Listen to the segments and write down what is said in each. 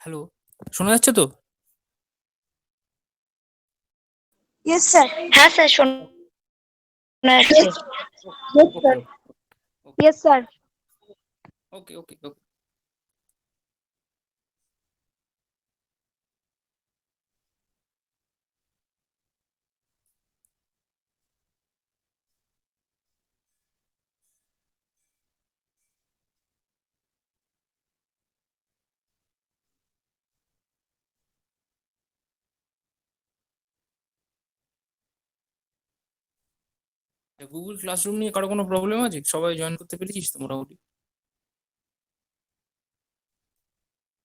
Hello, শোনা যাচ্ছে তো? Yes sir. হ্যাঁ স্যার, শোনা যাচ্ছে। Yes yes okay sir. Okay okay yes sir. Okay okay okay. Google classroom নিয়ে কারো কোনো প্রবলেম আছে? সবাই জয়েন করতে পেরেছিস তো মোটামুটি?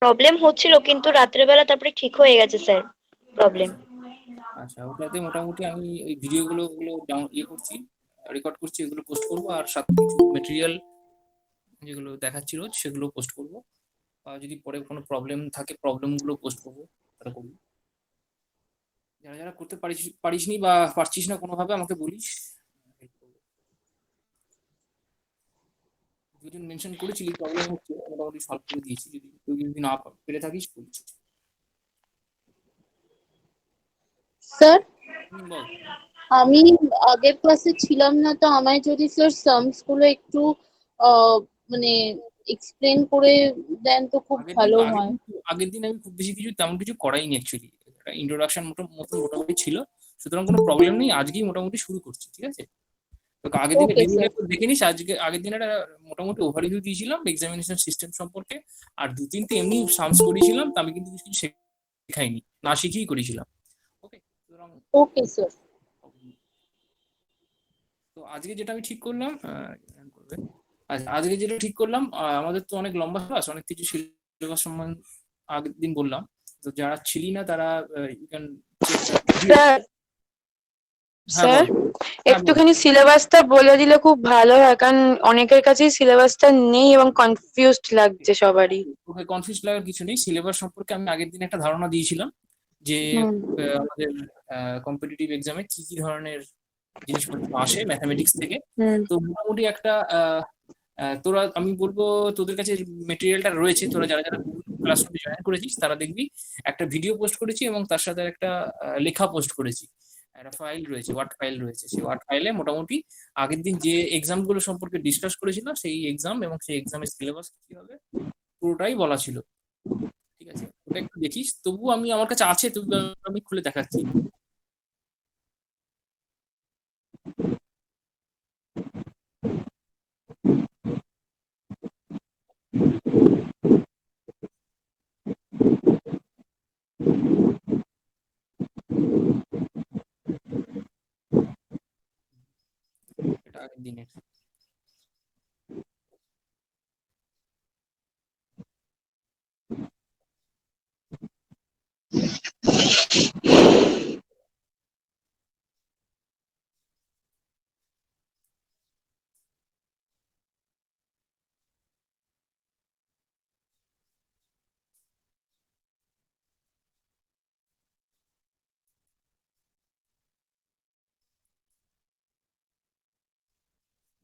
প্রবলেম হচ্ছিল, কিন্তু রাত্রেবেলা তারপরে ঠিক হয়ে গেছে স্যার প্রবলেম। আচ্ছা আচ্ছা, ওটাতে মোটামুটি আমি ওই ভিডিওগুলো গুলো করছি, রেকর্ড করছি, এগুলো পোস্ট করবো, আর সাথে কিছু মেটেরিয়াল যেগুলো দেখাচ্ছি রোজ সেগুলো পোস্ট করবো। আর যদি পরে কোনো প্রবলেম থাকে প্রবলেমগুলো পোস্ট করবো, তারা করবি। যারা যারা করতে পারিসনি বা পারছিস না কোনোভাবে আমাকে বলিস, help করবো। দুজন মেনশন করেছিলি প্রবলেম হচ্ছে, মোটামুটি সলভ করে দিয়েছি। যদি তুই যদি না পেরে থাকিস বলিস। স্যার, বল। আমি আগের ক্লাসে ছিলাম না, তো আমায় যদি স্যার সামস গুলো একটু আহ, মানে এক্সপ্লেন করে দেন তো খুব আগের দিন ভালো আগের হয়। দিন আগের দিন আমি খুব বেশি কিছু তেমন কিছু করাইনি অ্যাকচুয়ালি। একটা ইন্ট্রোডাকশন মোটামুটি ছিল, সুতরাং কোনো প্রবলেম নেই। আজকেই মোটামুটি শুরু করছি, ঠিক আছে? তো আগের দিনে ওকে ভিডিওটা স্যার। একটু দেখে নিস। আগের দিন একটা মোটামুটি ওভারভিউ দিয়েছিলাম এক্সামিনেশন সিস্টেম সম্পর্কে, আর দু তিনটে এমনি সামস করিয়েছিলাম। তো আমি কিন্তু কিছু কিছু শেখাইনি, না শিখিয়েই করেছিলাম। ওকে, সুতরাং ওকে স্যার। তো আজকে যেটা আমি ঠিক করলাম, আচ্ছা আজকে যেটা ঠিক করলাম, আমাদের তো অনেক লম্বা ক্লাস, অনেক কিছু সিলেবাস সম্বন্ধে আগের দিন বললাম। তো যারা ছিলি না তারা you can check the video. Sir, হ্যাঁ স্যার বল। হ্যাঁ বল। একটুখানি সিলেবাসটা বলে দিলে খুব ভালো হয়, কারণ অনেকের কাছেই সিলেবাসটা নেই এবং কনফিউজড লাগছে সবারই। ওকে, কনফিউজ লাগার কিছু নেই। সিলেবাস সম্পর্কে আমি আগের দিন একটা ধারণা দিয়েছিলাম যে হুম। আমাদের কম্পিটিটিভ এক্সামে কি কি ধরনের জিনিসপত্র আসে ম্যাথামেটিক্স থেকে। হুম। তো মোটামুটি একটা তোরা, আমি বলবো তোদের কাছে মেটেরিয়ালটা রয়েছে। তোরা যারা যারা গুগল ক্লাসরুমে জয়েন করেছিস তারা দেখবি একটা ভিডিও পোস্ট করেছি এবং তার সাথে একটা লেখা পোস্ট করেছি। একটা ফাইল রয়েছে, ওয়ার্ড ফাইল রয়েছে। সেই ওয়ার্ড ফাইলে মোটামুটি আগের দিন যে এক্সাম গুলো সম্পর্কে ডিসকাস করেছিলাম সেই এক্সাম এবং সেই এক্সামের সিলেবাস কি হবে পুরোটাই বলা ছিল। ঠিক আছে, ওটা একটু দেখিস। তবু আমি, আমার কাছে আছে, তবু আমি খুলে দেখাচ্ছি। এটা আগের দিনের।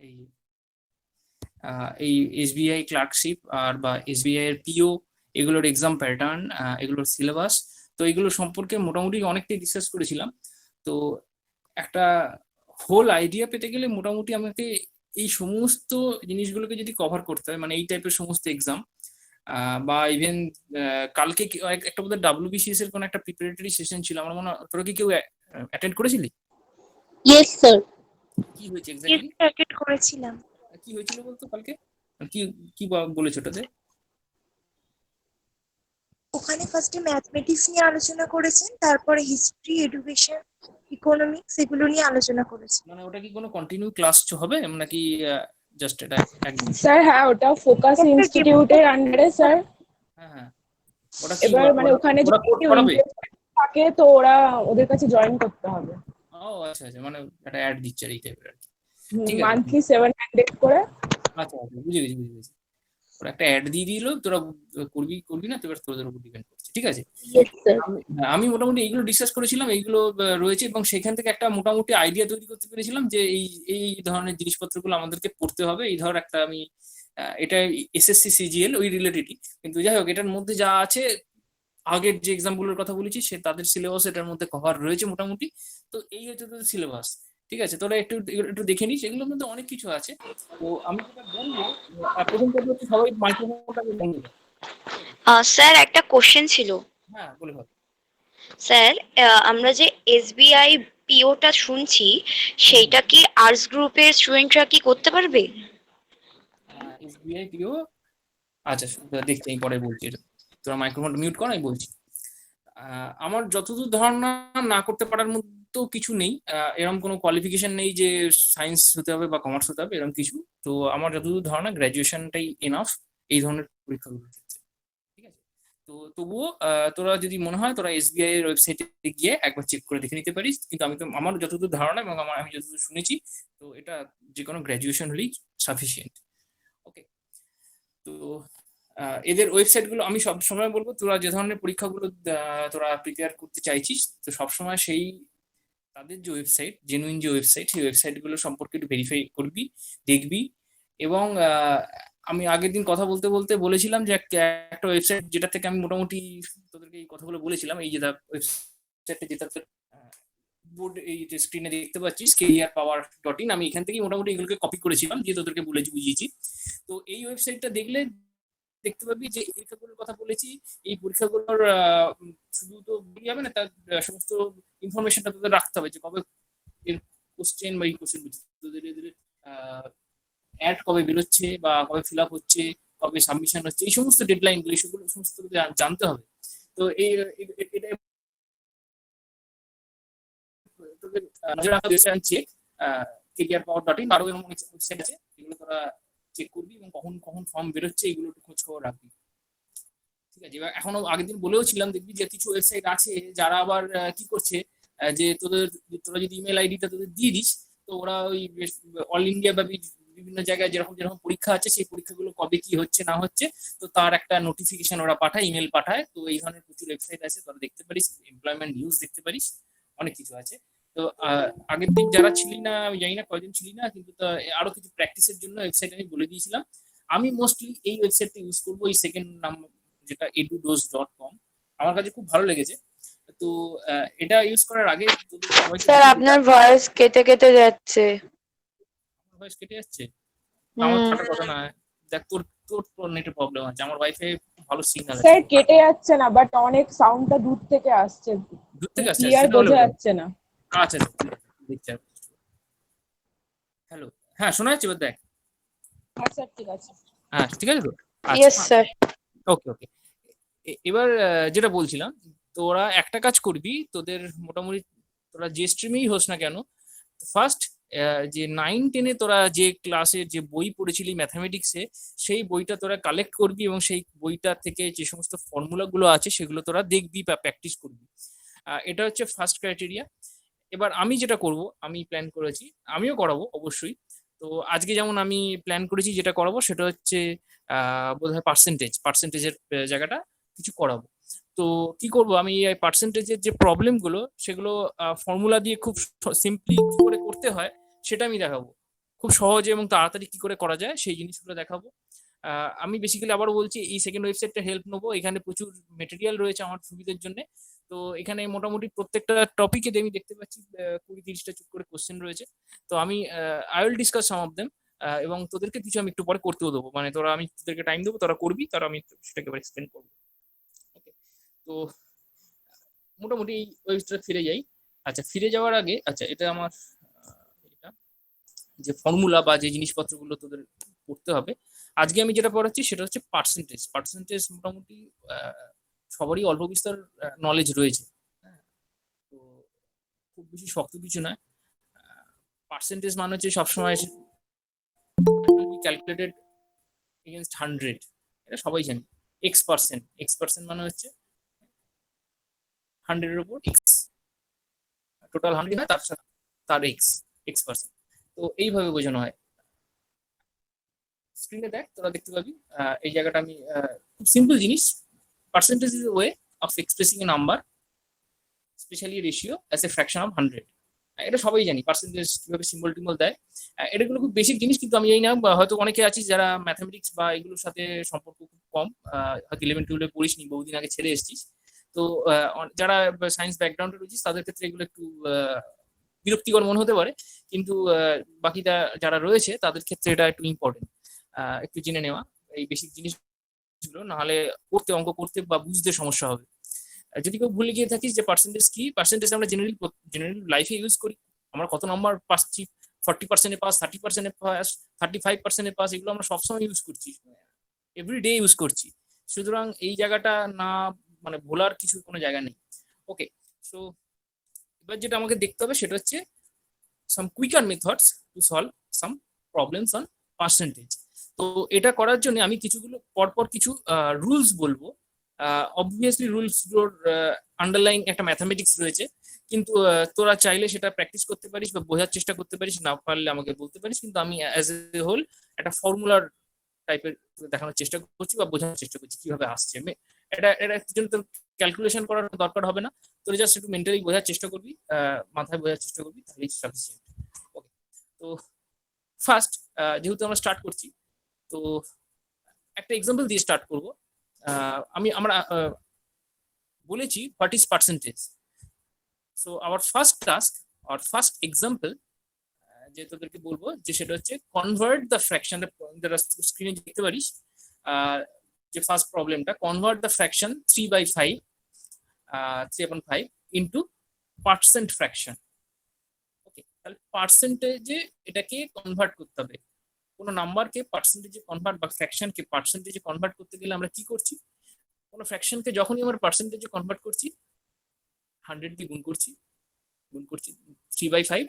এই এই এসবিআই ক্লার্কশিপ আর বা এসবিআই এর পিও, এগুলোর এক্সাম প্যাটার্ন, এগুলোর সিলেবাস, তো এগুলো সম্পর্কে মোটামুটি অনেকটাই ডিসকাস করেছিলাম। তো একটা হোল আইডিয়া পেতে গেলে মোটামুটি আমাকে এই সমস্ত জিনিসগুলোকে যদি কভার করতে হয়, মানে এই টাইপের সমস্ত এক্সাম, বা ইভেন কালকে একটা বোধহয় ডাব্লিউবিসিএস এর কোনো একটা প্রিপারেটরি সেশন ছিল আমার মনে হয়। তোরা কি কেউ অ্যাটেন্ড করেছিলি? Yes sir. কি হয়েছে এক্স্যাক্টলি? অ্যাটেন্ড করেছিলাম। কি হয়েছিল বলতো কালকে? কি কি বলেছে ওটাতে? ওখানে ফার্স্টে ম্যাথমেটিক্স নিয়ে আলোচনা করেছেন, তারপরে হিস্ট্রি, এডুকেশন, ইকোনমিক্স এগুলো নিয়ে আলোচনা করেছেন। মানে ওটা কি কোনো কন্টিনিউ ক্লাস হবে নাকি জাস্ট এটা একদিন? স্যার হ্যাঁ, ওটা ফোকাস একটা ইনস্টিটিউটের আন্ডারে স্যার। হ্যাঁ হ্যাঁ। ওটা কি এবার মানে ওখানে ওরা যদি কোর্স কেউ করাবে? ইন্টারেস্টেড থাকে তো ওরা ওদের কাছে জয়েন করতে হবে। ও আচ্ছা আচ্ছা, মানে একটা অ্যাড দিচ্ছে আর এই টাইপের আর কি। ঠিক আছে। মান্থলি 700 করে। আচ্ছা আচ্ছা, বুঝে গেছি বুঝে গেছি। ওরা একটা অ্যাড দিয়ে দিল, তোরা করবি করবি না, তো এবার তোদের উপর ডিপেন্ড করছে। ঠিক আছে। Yes sir. আমি মোটামুটি এইগুলো ডিসকাস করেছিলাম, এইগুলো রয়েছে, এবং সেখান থেকে একটা মোটামুটি আইডিয়া তৈরি করতে পেরেছিলাম যে এই এই ধরনের জিনিসপত্রগুলো আমাদেরকে পড়তে হবে। এই ধর একটা আমি এটা এসএসসি সিজিএল ওই রিলেটেডই, কিন্তু যাই হোক এটার মধ্যে যা আছে আগের যে এক্সামগুলোর কথা বলেছি সে তাদের সিলেবাস এটার মধ্যে কভার রয়েছে মোটামুটি। তো এই হচ্ছে তোদের সিলেবাস, ঠিক আছে? তোরা একটু একটু দেখে নিস, এগুলোর মধ্যে অনেক কিছু আছে। তো আমি যেটা বলবো, প্রথম কথা হচ্ছে সবাই মাইক্রোফোনটাকে বন্ধ কর। স্যার একটা কোশ্চেন ছিল। হ্যাঁ, বলে ভাব। স্যার, আমরা যে এসবিআই পিওটা শুনছি, সেইটা কি আর্টস গ্রুপের স্টুডেন্টরা কি করতে পারবে? এসবিআই পিও, আচ্ছা দেখছি আমি পরে বলছি এটা। তোরা মাইক্রোফোনটা মিউট কর, আমি বলছি। আমার যতদূর ধারণা, না করতে পারার মতো কিছু নেই। এরকম কোনো কোয়ালিফিকেশন নেই যে সায়েন্স হতে হবে বা কমার্স হতে হবে, এরকম কিছু। তো আমার যতদূর ধারণা গ্র্যাজুয়েশনটাই এনাফ এই ধরনের পরীক্ষাগুলোর ক্ষেত্রে, ঠিক আছে? তো তবুও তোরা যদি মনে হয় তোরা এসবিআই এর ওয়েবসাইটে গিয়ে একবার চেক করে দেখে নিতে পারিস। কিন্তু আমি তো আমার যতদূর ধারণা এবং আমি যতদূর শুনেছি, তো এটা যে কোনো গ্র্যাজুয়েশন হলেই সাফিসিয়েন্ট। ওকে। তো এদের ওয়েবসাইট গুলো আমি সব সময় বলবো, তোরা যে ধরনের পরীক্ষাগুলো তোরা প্রিপেয়ার করতে চাইছিস, তো সবসময় সেই তাদের যে ওয়েবসাইট, জেনুইন যে ওয়েবসাইট, সেই ওয়েবসাইট গুলো সম্পর্কে একটু ভেরিফাই করবি, দেখবি। এবং আমি আগের দিন কথা বলতে বলতে বলেছিলাম যে একটা ওয়েবসাইট যেটা থেকে আমি মোটামুটি তোদেরকে এই কথাগুলো বলেছিলাম, এই যে ওয়েবসাইটটা যেটা বোর্ড এই যে স্ক্রিনে দেখতে পাচ্ছিস, careerpower.in, আমি এখান থেকেই মোটামুটি এগুলোকে কপি করেছিলাম, যে তোদেরকে বুঝিয়েছি। তো এই ওয়েবসাইটটা দেখলে দেখতে পাবি যে এই পরীক্ষাগুলোর কথা বলেছি, এই পরীক্ষাগুলোর শুধু তো বলি হবে না, তার সমস্ত ইনফরমেশনটা তোদের রাখতে হবে, যে কবে এর কোশ্চেন বা এই কোশ্চেন তোদের এদের অ্যাড কবে বেরোচ্ছে বা কবে ফিল আপ হচ্ছে, কবে সাবমিশন হচ্ছে, এই সমস্ত ডেডলাইন গুলো, সেগুলো সমস্ত তোদের জানতে হবে। তো এই এটা তোদের নজর রাখা ওয়েবসাইট চেক, careerpower.in, আরো এরকম অনেক ওয়েবসাইট আছে, এগুলো তোরা চেক করবি এবং কখন কখন ফর্ম বেরোচ্ছে এগুলো একটু খোঁজ খবর রাখবি, ঠিক আছে? এবার এখনো আগের দিন বলেও ছিলাম, দেখবি যে কিছু ওয়েবসাইট আছে যারা আবার কি করছে, যে তোরা যদি ইমেল আইডিটা তোদের দিয়ে দিস, তো ওরা ওই অল ইন্ডিয়া বা বিভিন্ন জায়গায় যেরকম যেরকম পরীক্ষা আছে, সেই পরীক্ষাগুলো কবে কি হচ্ছে না হচ্ছে, তো তার একটা নোটিফিকেশন ওরা পাঠায়, ইমেল পাঠায়। তো এই ধরনের প্রচুর ওয়েবসাইট আছে, তোরা দেখতে পারিস, এমপ্লয়মেন্ট নিউজ দেখতে পারিস, অনেক কিছু আছে। তো আগের দিন যারা ছিলি না, আমি জানি না কয়জন ছিলি না, কিন্তু আরো কিছু প্র্যাকটিসের জন্য ওয়েবসাইট আমি বলে দিয়েছিলাম। আমি মোস্টলি এই ওয়েবসাইটটা ইউজ করবো, এই সেকেন্ড নাম্বার, যেটা edudose.com, আমার কাছে খুব ভালো লেগেছে। তো এটা ইউজ করার আগে তোদের সবাইকে স্যার আপনার ভয়েস কেটে কেটে যাচ্ছে। ভয়েস কেটে যাচ্ছে? আমার থাকার কথা না। দেখ, তোর তোর তোর নেটের প্রবলেম আছে, আমার ওয়াইফাই ভালো সিগন্যাল আছে। স্যার কেটে যাচ্ছে না, বাট অনেক সাউন্ডটা দূর থেকে আসছে, দূর থেকে আসছে, ক্লিয়ার সেটা হলো বোঝা যাচ্ছে না। আচ্ছা দেখছি। হ্যালো, হ্যাঁ শোনা যাচ্ছে এবার, দেখ। হ্যাঁ স্যার, ঠিক আছে। হ্যাঁ ঠিক আছে তো? Yes sir. Okay okay. এবার যেটা বলছিলাম, তোরা একটা কাজ করবি, তোদের মোটামুটি তোরা যে স্ট্রিমেই হোস না কেন, ফার্স্ট যে 9-10-এ তোরা যে ক্লাসে যে বই পড়েছিলি ম্যাথামেটিক্সে, সেই বইটা তোরা কালেক্ট করবি এবং সেই বইটা থেকে যে সমস্ত ফর্মুলা গুলো আছে সেগুলো তোরা দেখবি বা প্র্যাকটিস করবি। এটা হচ্ছে ফার্স্ট ক্রাইটেরিয়া। এবার আমি যেটা করব, আমি প্ল্যান করেছি, আমিও করাবো অবশ্যই। তো আজকে যেমন আমি প্ল্যান করেছি যেটা করাবো সেটা হচ্ছে বোধহয় পার্সেন্টেজের জায়গাটা কিছু করাবো। তো কি করব, আমি এই পার্সেন্টেজের যে প্রবলেম গুলো, সেগুলো ফর্মুলা দিয়ে খুব সিম্পলি কি করে করতে হয় সেটা আমি দেখাবো, খুব সহজে এবং তাড়াতাড়ি কি করে করা যায় সেই জিনিসগুলো দেখাবো। আমি বেসিক্যালি আবার বলছি, এই সেকেন্ড ওয়েবসাইটটা হেল্প নেবো, এখানে প্রচুর মেটেরিয়াল রয়েছে আমার সুবিধার জন্য। তো এখানে মোটামুটি প্রত্যেকটা টপিকে আমি দেখতে পাচ্ছি 20-30টা চুপ করে কোশ্চেন রয়েছে। তো আমি I will discuss some of them, এবং তোদেরকে কিছু আমি একটু পরে করতেও দেবো, মানে তোরা, আমি তোদেরকে টাইম দেবো, তোরা করবি, তারা আমি সেটাকে এবার এক্সপ্লেন করবো। ওকে। তো মোটামুটি এই ওয়েবসাইটে ফিরে যাই। আচ্ছা, ফিরে যাওয়ার আগে, আচ্ছা এটা আমার এটা যে ফর্মুলা বা যে জিনিসপত্রগুলো তোদের করতে হবে, আজকে আমি যেটা পড়াচ্ছি সেটা হচ্ছে পার্সেন্টেজ মোটামুটি সবারই অল্প বিস্তর নলেজ রয়েছে। হ্যাঁ, তো খুব বেশি শক্ত কিছু নয়। পার্সেন্টেজ মানে হচ্ছে সবসময় ক্যালকুলেটেড এগেনস্ট 100, এটা সবাই জানি। এক্স পার্সেন্ট মানে হচ্ছে 100-এর উপর এক্স, টোটাল 100 হয়, তার এক্স পার্সেন্ট। তো এইভাবে বোঝানো হয়। স্ক্রিনে দেখ, তোরা দেখতে পাবি এই জায়গাটা আমি খুব সিম্পল জিনিস, percentage is way of expressing A number, specially ratio as a fraction of 100। এটা সবাই জানি পার্সেন্টেজ কিভাবে সিম্বল টিম্বল দেয়। এটাগুলো খুব বেসিক জিনিস, কিন্তু আমি জানি না, হয়তো অনেকে আছিস যারা ম্যাথামেটিক্স বা এগুলোর সাথে সম্পর্ক খুব কম, হয়তো 11-12 পড়িসনি, বহুদিন আগে ছেড়ে এসেছিস। তো যারা সায়েন্স ব্যাকগ্রাউন্ডে রয়েছে তাদের ক্ষেত্রে এগুলো একটু বিরক্তিকর মনে হতে পারে, কিন্তু বাকিটা যারা রয়েছে তাদের ক্ষেত্রে এটা একটু ইম্পর্টেন্ট একটু জেনে নেওয়া এই বেসিক জিনিসগুলো, নাহলে অঙ্ক করতে বা বুঝতে সমস্যা হবে। যদি কেউ ভুলে গিয়ে থাকিস যে পার্সেন্টেজ কি, পার্সেন্টেজ আমরা জেনারেল লাইফে ইউজ করি, আমরা কত নাম্বার পাচ্ছি, 40% পাস, 30% পাস, 35% পাস, এগুলো আমরা সবসময় ইউজ করছি, এভরিডে ইউজ করছি। সুতরাং এই জায়গাটা না মানে ভোলার কিছু কোনো জায়গা নেই। ওকে, সো এবার যেটা আমাকে দেখতে হবে সেটা হচ্ছে some quicker methods to solve some problems on percentage. তো এটা করার জন্য আমি পরপর কিছু রুলস বলবো। অবভিয়াসলি রুলস গুলোর আন্ডারলাইন একটা ম্যাথামেটিক্স রয়েছে, কিন্তু তোরা চাইলে সেটা প্র্যাকটিস করতে পারিস বা বোঝার চেষ্টা করতে পারিস, না পারলে আমাকে বলতে পারিস, কিন্তু আমি অ্যাজ এ হোল একটা ফর্মুলার টাইপের দেখানোর চেষ্টা করছি বা বোঝানোর চেষ্টা করছি কিভাবে আসছে। এটা জন্য তোর ক্যালকুলেশন করার দরকার হবে না, তোর জাস্ট একটু মেন্টালি বোঝার চেষ্টা করবি, মাথায় বোঝার চেষ্টা করবি, তাহলেই সাফিসিয়েন্ট। ওকে, তো ফার্স্ট যেহেতু আমরা স্টার্ট করছি, তো একটা এক্সাম্পল দিয়ে স্টার্ট করবো। আমরা বলেছি what is percentage. So our first task, our first example যে তোদেরকে বলবো যে সেটা হচ্ছে কনভার্ট দ্য ফ্র্যাকশন। স্ক্রিনে দেখতে পারিস যে ফার্স্ট প্রবলেমটা, convert the fraction 3/5 into percent fraction. Okay, তাহলে পার্সেন্টেজে এটাকে কনভার্ট করতে হবে। কোনো নাম্বারকে পার্সেন্টেজে কনভার্ট বা ফ্র্যাকশনকে পার্সেন্টেজে কনভার্ট করতে গেলে আমরা কি করছি, কোনো ফ্র্যাকশনকে যখনই আমরা পার্সেন্টেজে কনভার্ট করছি 100 দিয়ে গুণ করছি 3/5।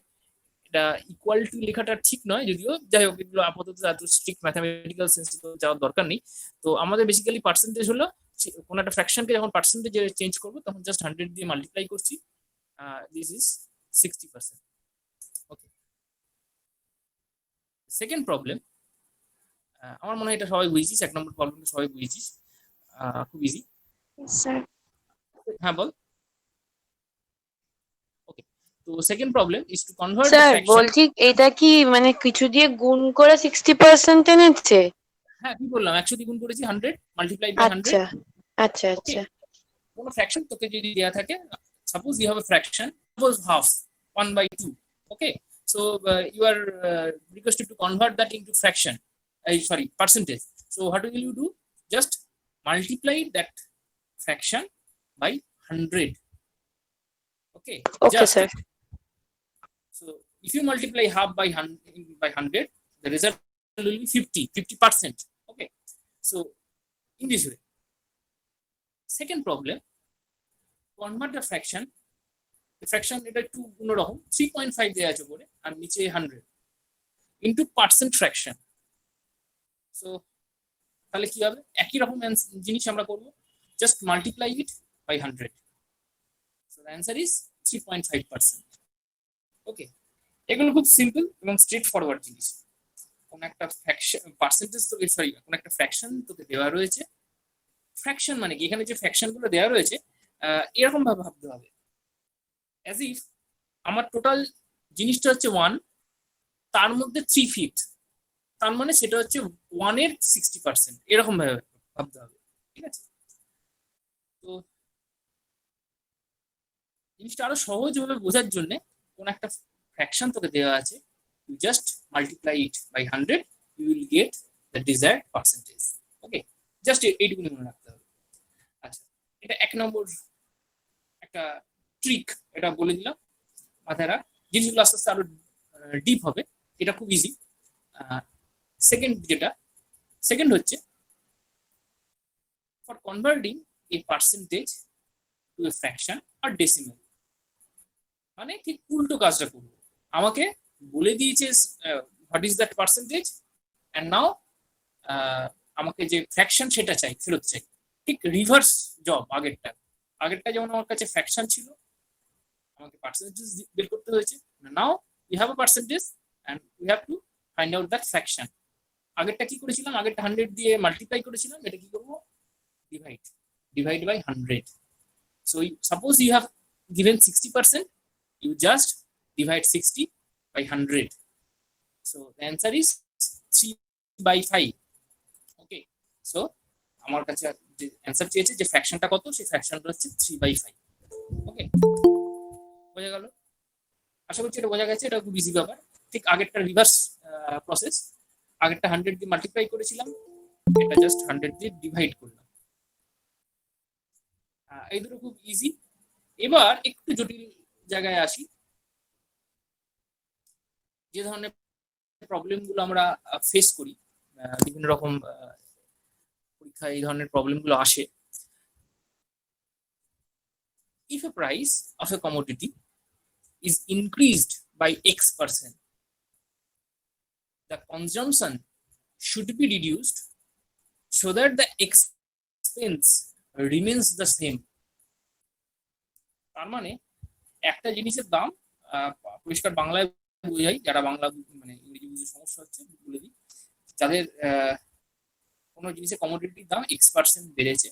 এটা ইকুয়াল টু লেখাটা ঠিক নয় যদিও, যাই হোক এগুলো আপাতত এত স্ট্রিক্ট ম্যাথামেটিক্যাল সেন্স যাওয়ার দরকার নেই। তো আমাদের বেসিক্যালি পার্সেন্টেজ হলো কোনো একটা ফ্র্যাকশনকে যখন পার্সেন্টেজে চেঞ্জ করবো তখন জাস্ট 100 দিয়ে মাল্টিপ্লাই করছি, this is 60%। Okay, second problem, আমার মনে হয় এটা সবাই বুঝেছিস, 1 নম্বর প্রবলেমটা সবাই বুঝেছিস, খুব ইজি। স্যার হ্যাঁ বল। ওকে, তো second problem is to convert sir বলছি এটা কি মানে কিছু দিয়ে গুণ করে 60% এনেছে? হ্যাঁ, কি বললাম, 100 দিয়ে গুণ করেছি 100 মাল্টিপ্লাই বাই 100। আচ্ছা আচ্ছা আচ্ছা কোনো ফ্র্যাকশন তোকে যদি দেয়া থাকে, suppose you have a fraction, suppose half 1/2, okay, so you are requested to convert that into fraction, percentage. So what will you do? Just multiply that fraction by 100. Okay, okay sir. so if you multiply half by 100, the result will be 50%. Okay, so in this way. Second problem, convert the fraction এটা একটু অন্যরকম, 3.5 দেওয়া আছে উপরে আর নিচে 100 into percent fraction. So তাহলে কি হবে, একই রকম জিনিস আমরা করব, just multiply it by 100। So the answer is 3.5%। Okay, এগুলো খুব সিম্পল এবং স্ট্রেট ফরওয়ার্ড জিনিস। কোন একটা ফ্র্যাকশন পার্সেন্টেজ তোকে কোন একটা ফ্র্যাকশন তোকে দেওয়া রয়েছে। ফ্র্যাকশন মানে কি, এখানে যে ফ্র্যাকশন গুলো দেওয়া রয়েছে এরকম ভাবে ভাবতে হবে, as if আমার টোটাল জিনিসটা হচ্ছে 1, তার মধ্যে 3/5, তার মানে সেটা হচ্ছে 1 এর 60%, এরকম ভাবে ভাবতে হবে, ঠিক আছে? তো জিনিসটা আরো সহজভাবে বোঝার জন্য কোন একটা ফ্র্যাকশন তোকে দেওয়া আছে, you just multiply it by 100, you will get the desired percentage. Okay, just এইটুকুনি মনে রাখতে হবে। আচ্ছা, এটা 1 নম্বর একটা ট্রিক, এটা বলে দিলাম মাথায় রাখ, জিনিসগুলো আস্তে আস্তে আরো ডিপ হবে, এটা খুব ইজি। সেকেন্ড হচ্ছে for converting a percentage to a fraction আর ডেসিমেল, মানে ঠিক উল্টো কাজটা করবো। আমাকে বলে দিয়েছে what is that percentage, and now আমাকে যে ফ্র্যাকশন সেটা চাই, ফেরত চাই, ঠিক রিভার্স জব আগেরটা যেমন আমার কাছে ফ্র্যাকশন ছিল, আমাকে পার্সেন্টেজ বের করতে হয়েছে, now we have a percentage and we have to find out that fraction. আগেরটা কি করেছিলাম, আগেরটা 100 দিয়ে মাল্টিপ্লাই করেছিলাম, এটা কি করবো, divide by 100। So suppose you have given 60%, you just divide 60 by 100. So the answer is 3/5. Okay, so আমার কাছে যে অ্যান্সার চেয়েছে যে ফ্র্যাকশনটা কত, সেই ফ্র্যাকশনটা হচ্ছে 3/5। ওকে, বোঝা গেল? আশা করছি এটা বোঝা গেছে। এটা খুব ইজি ব্যাপার। ঠিক আগেরটা রিভার্স প্রসেস। আগেরটা 100 দিয়ে মাল্টিপ্লাই করেছিলাম, এটা জাস্ট 100 দিয়ে ডিভাইড করলাম। এই দুটো খুব ইজি। এবার একটু জটিল জায়গায় আসি। যে ধরনের প্রবলেম গুলো আমরা ফেস করি, বিভিন্ন রকম পরীক্ষায় এই ধরনের প্রবলেম গুলো আসে। If a price of a commodity is increased by X%, the consumption should be reduced so that the expense remains the same. তার মানে একটা জিনিসের দাম, পরিষ্কার বাংলায় বোঝাই, যারা বাংলা মানে ইংরেজি বুঝতে সমস্যা হচ্ছে বলে দিই, যাদের কোনো জিনিসের কমোডিটির দাম X% বেড়েছে,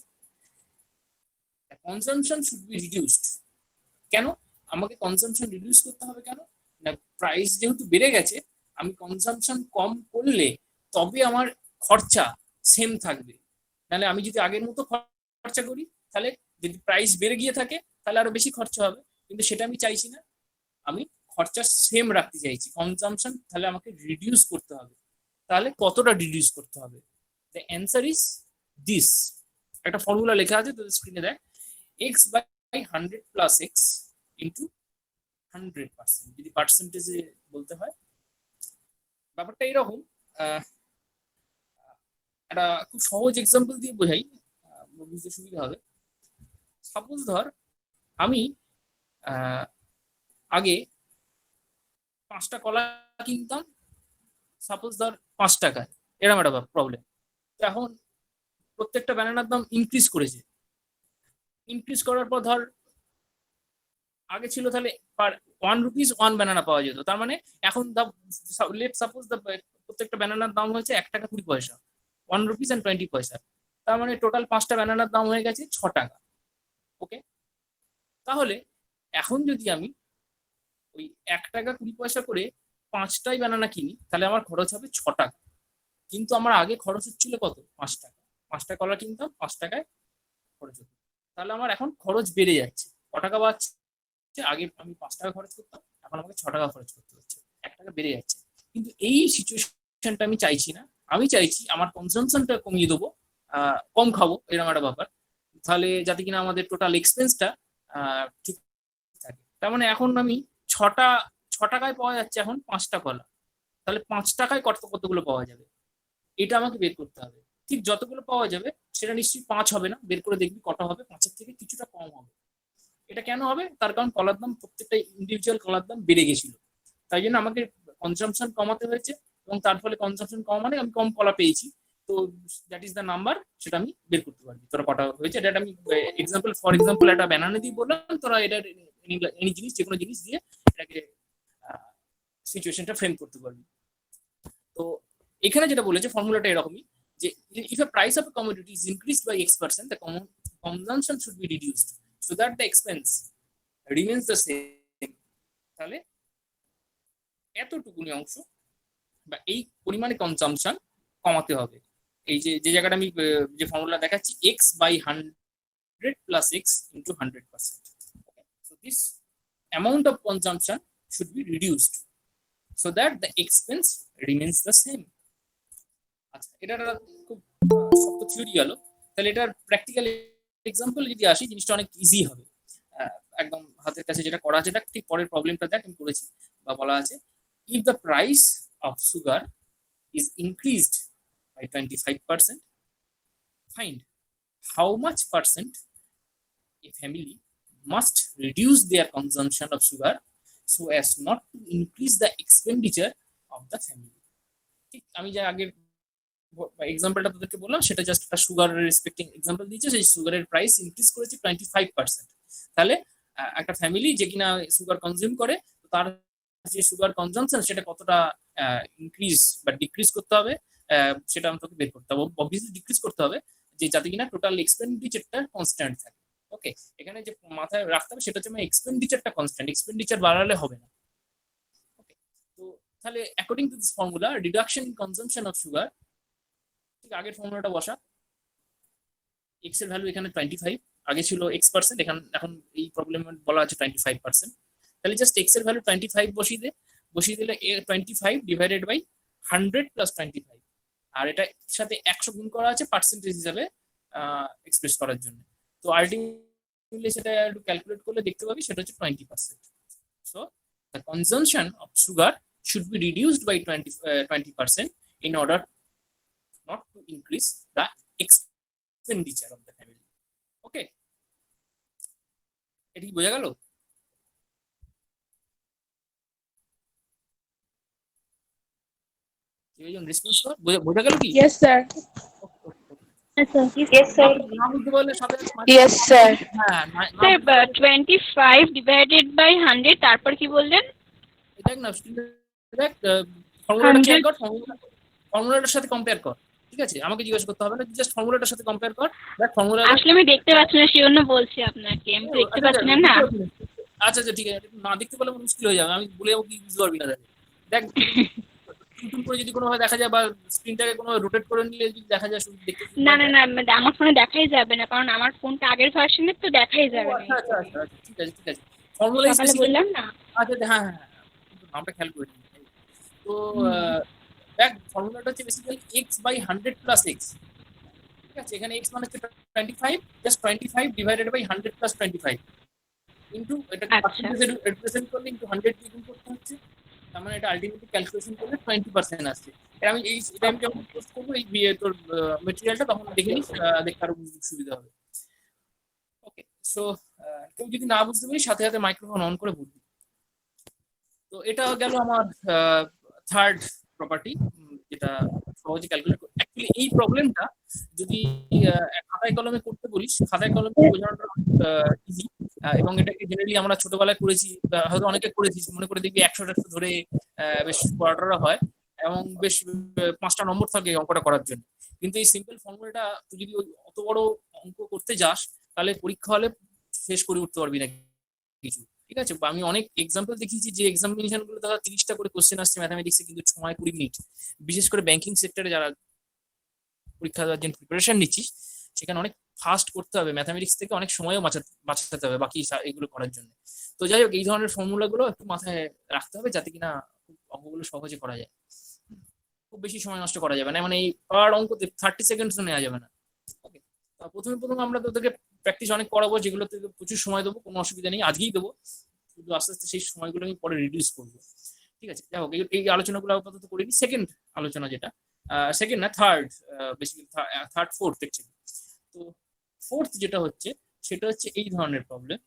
কনজাম্পশন শুড বি রিডিউসড। কেন আমাকে কনজাম্পশন রিডিউস করতে হবে? কেন না, প্রাইস যেহেতু বেড়ে গেছে, আমি কনজাম্পশন কম করলে তবে আমার খরচা সেম থাকবে। নাহলে আমি যদি আগের মতো খরচা করি, তাহলে যদি প্রাইস বেড়ে গিয়ে থাকে তাহলে আরো বেশি খরচা হবে, কিন্তু সেটা আমি চাইছি না। আমি খরচা সেম রাখতে চাইছি, কনজাম্পশন তাহলে আমাকে রিডিউস করতে হবে। তাহলে কতটা রিডিউস করতে হবে? The answer is this. একটা ফর্মুলা লেখা আছে তোদের স্ক্রিনে দেখ, x/100 + x ইন্টু 100%। যদি পার্সেন্টেজে বলতে হয়, ব্যাপারটা এরকম। একটা খুব সহজ এক্সাম্পল দিয়ে বোঝাই, বুঝতে সুবিধা হবে। সাপোজ ধর আমি আগে 5টা কলা কিনতাম, সাপোজ ধর 5 টাকায়, এরকম একটা প্রবলেম। এখন প্রত্যেকটা ব্যানানার দাম ইনক্রিজ করেছে। ইনক্রিজ করার পর ধর আগে ছিল তাহলে পার 1 রুপিস 1 ব্যানানা পাওয়া যেত, তার মানে এখন লেট সাপোজ প্রত্যেকটা ব্যানানার দাম হয়েছে 1 টাকা 20 পয়সা, 1 রুপিস এন্ড 20 পয়সা। তার মানে টোটাল 5টা ব্যানানার দাম হয়ে গেছে 6 টাকা। ওকে, তাহলে এখন যদি আমি ওই 1 টাকা 20 পয়সা করে 5টাই ব্যানানা কিনি, তাহলে আমার খরচ হবে 6 টাকা। কিন্তু আমার আগে খরচ হচ্ছিল কত? 5 টাকা। 5টা কলা কিনতাম, 5 টাকায় খরচ হতো। তাহলে আমার এখন খরচ বেড়ে যাচ্ছে। ক টাকা বাড়ছে? আগে আমি 5 টাকা খরচ করতাম, এখন আমাকে 6 টাকা খরচ করতে হচ্ছে, 1 টাকা বেড়ে যাচ্ছে। কিন্তু এই সিচুয়েশনটা আমি চাইছি না। আমি চাইছি আমার কনজাম্পশনটা কমিয়ে দেবো, কম খাবো, এরকম একটা ব্যাপার। তাহলে যাতে কিনা আমাদের টোটাল এক্সপেন্সটা ঠিক থাকে। তার মানে এখন আমি 6 টাকায় পাওয়া যাচ্ছে এখন 5টা কলা, তাহলে 5 টাকায় কতগুলো পাওয়া যাবে এটা আমাকে বের করতে হবে। ঠিক যতগুলো পাওয়া যাবে সেটা নিশ্চয়ই 5 হবে না, বের করে দেখবি কটা হবে, 5-এর থেকে কিছুটা কম হবে। এটা কেন হবে? তার কারণ কলার দাম, প্রত্যেকটা ইন্ডিভিজুয়াল কলার দাম বেড়ে গেছিল, তাই জন্য আমাকে কনজাম্পশন কমাতে হয়েছে, এবং তার ফলে কনজাম্পশন কম মানে আমি কম কলা পেয়েছি। তো দ্যাট ইজ দ্য নাম্বার, সেটা আমি বের করতে পারবি তোরা কটা হয়েছে। এটা আমি এক্সাম্পল, ফর এক্সাম্পল একটা ব্যানানা দিয়ে বললাম, তোরা এটা এনি জিনিস, যে কোনো জিনিস দিয়ে এটাকে সিচুয়েশনটা ফ্রেম করতে পারবি। তো এখানে যেটা বলেছে ফর্মুলাটা এরকমই, যে if a price of a commodity is increased by X%, the consumption should be reduced so that the expense remains the same. তাহলে এতটুকুনি অংশ বা এই পরিমাণে কনজাম্পশন কমাতে হবে। এই যে জায়গাটা আমি যে ফর্মুলা দেখাচ্ছি, x/100 + x into 100%. So this amount of consumption should be reduced so that the expense remains the same. আচ্ছা, এটা খুব শক্ত থিওরি গেল। তাহলে এটার প্র্যাকটিক্যাল এক্সাম্পল যদি আসি, জিনিসটা অনেক ইজি হবে। একদম হাতের কাছে যেটা করা আছে, এটা ঠিক পরের প্রবলেমটা দেখ আমি করেছি বা বলা আছে, if the price of sugar is increased by 25%, find how much percent a family must reduce their consumption of sugar so as not to increase the expenditure of the family. ঠিক আমি যে আগের এক্সাম্পলটা তোদেরকে বললাম, সেটা জাস্ট একটা সুগারের respecting example দিয়েছে। সেই সুগারের প্রাইস ইনক্রিজ করেছে 25%। তাহলে একটা ফ্যামিলি যে কিনা সুগার কনজিউম করে, তার যে সুগার কনজাম্পশন সেটা কতটা ইনক্রিজ বা ডিক্রিজ করতে হবে, সেটা আমাকে বের করতে হবে। অবভিয়াসলি ডিক্রিজ করতে হবে, যে যাতে কিনা টোটাল এক্সপেন্ডিচারটা কনস্ট্যান্ট থাকে। ওকে, এখানে যে মাথায় রাখতে হবে সেটা হচ্ছে আমার এক্সপেন্ডিচারটা কনস্ট্যান্ট, এক্সপেন্ডিচার বাড়ালে হবে না। ওকে, তো তাহলে according to this formula, reduction in consumption of sugar, ঠিক আগের ফর্মুলাটা বসা, এক্স এর ভ্যালু এখানে 25, আগে ছিল x%, এখন এই প্রবলেমে বলা আছে 25%। তাহলে জাস্ট এক্স এর ভ্যালু 25 বসিয়ে দিলে 25 ডিভাইডেড বাই 100 প্লাস 25, আর এটা সাথে 100 গুণ করা আছে পার্সেন্টেজ হিসাবে এক্সপ্রেস করার জন্য। তো আলটিমেটলি সেটা একটু ক্যালকুলেট করলে দেখতে পাবি সেটা হচ্ছে 20%। So the consumption of sugar should be reduced by 20% in order not to increase the expenditure of the family. Okay, এটা কি বোঝা গেল? রেসপন্স কর, বোঝা গেল কি? Yes sir. Yes, sir. না বুঝতে পারলে সাথে ইয়েস স্যার। হ্যাঁ স্যার 25 ডিভাইডেড বাই 100 তারপর কি বললেন? দেখ না, দেখ ফর্মুলাটা 100 খেয়াল কর, ফর্মুলাটার সাথে কম্পেয়ার কর। ঠিক আছে, আমাকে জিজ্ঞাসা করতে হবে না, জাস্ট ফর্মুলাটার সাথে কম্পেয়ার কর। দেখ ফর্মুলা আসলে আমি দেখতে পাচ্ছি না, সেজন্য বলছি আপনাকে, আমি তো দেখতে পাচ্ছি না। আচ্ছা আচ্ছা ঠিক আছে, না দেখতে পেলে মুশকিল হয়ে যাবে, আমি বলে যাবো কি বুঝতে পারবি না। দেখ টুন করে যদি কোনোভাবে দেখা যায় বা স্ক্রিনটাকে কোনোভাবে রোটেট করে নিলে যদি দেখা যায় শুধু দেখতে না না না, আমার ফোনে দেখাই যাবে না, কারণ আমার ফোনটা আগের ভার্সনের, তো দেখাই যাবে না। আচ্ছা আচ্ছা আচ্ছা ঠিক আছে ঠিক আছে, ফর্মুলা সকালে বললাম না। আচ্ছা হ্যাঁ হ্যাঁ হ্যাঁ, নামটা খেয়াল করে নিই। তো দেখ ফর্মুলাটা হচ্ছে বেসিক্যালি x/100 প্লাস এক্স। ঠিক আছে, এখানে x মানে হচ্ছে 25, just 25 divided by 100 plus 25 into এটা পার্সেন্টেজ রিপ্রেজেন্ট করলে ইনটু 100 দিয়ে গুণ করতে হচ্ছে। তার মানে এটা আলটিমেটলি ক্যালকুলেশন করলে 20% আসছে। এটা আমি এটা আমি যখন পোস্ট করবো এই তোর ম্যাটেরিয়ালটা, তখন দেখে নিস, দেখতে আরো বুঝতে সুবিধা হবে। ওকে, সো কেউ যদি না বুঝতে পারি সাথে সাথে মাইক্রোফোন অন করে বলবি। তো এটা গেল আমার থার্ড প্রপার্টি, যেটা সহজে ক্যালকুলেট করে। অ্যাকচুয়ালি এই প্রবলেমটা যদি খাতায় কলমে করতে বলিস, খাতায় কলমে বোঝানোটা ইজি, এবং এটাকে জেনারেলি আমরা ছোটবেলায় করেছি, হয়তো অনেকে করেছি, মনে করে দেখবি 100 ধরে বেশ পড়াটা হয় এবং বেশ 5টা নম্বর থাকে অঙ্কটা করার জন্য। কিন্তু এই সিম্পল ফর্মুলাটা তুই যদি অত বড় অঙ্ক করতে যাস, তাহলে পরীক্ষা হলে শেষ করে উঠতে পারবি না কিছু। ঠিক আছে, আমি অনেক এক্সাম্পল দেখিয়েছি যে এক্সামিনেশন গুলো তারা 30টা করে কোশ্চেন আসছে ম্যাথামেটিক্সে, কিন্তু সময় 20 মিনিট। বিশেষ করে ব্যাংকিং সেক্টরে যারা পরীক্ষা দেওয়ার জন্য প্রিপারেশন নিচ্ছিস, সেখানে অনেক ফাস্ট করতে হবে, ম্যাথামেটিক্স থেকে অনেক সময়ও বাঁচাতে হবে বাকি এগুলো করার জন্য। তো যাই হোক, এই ধরনের ফর্মুলা গুলো একটু মাথায় রাখতে হবে যাতে কিনা অঙ্কগুলো সহজে করা যায়, খুব বেশি সময় নষ্ট করা যাবে না, মানে এই পার অঙ্কতে 30 সেকেন্ডস নেওয়া যাবে না। ওকে, প্রথমে আমরা তোদেরকে প্র্যাকটিস অনেক করাবো, যেগুলো থেকে প্রচুর সময় দেবো, কোনো অসুবিধা নেই, আজকেই দেবো, শুধু আস্তে আস্তে সেই সময়গুলো আমি পরে রিডিউস করবো। ঠিক আছে, যাই হোক, এই আলোচনাগুলো আপাতত করে নিই। সেকেন্ড আলোচনা যেটা, সেকেন্ড না third, basically third fourth actually. তো ফোর্থ যেটা হচ্ছে সেটা হচ্ছে এই ধরনের প্রবলেম,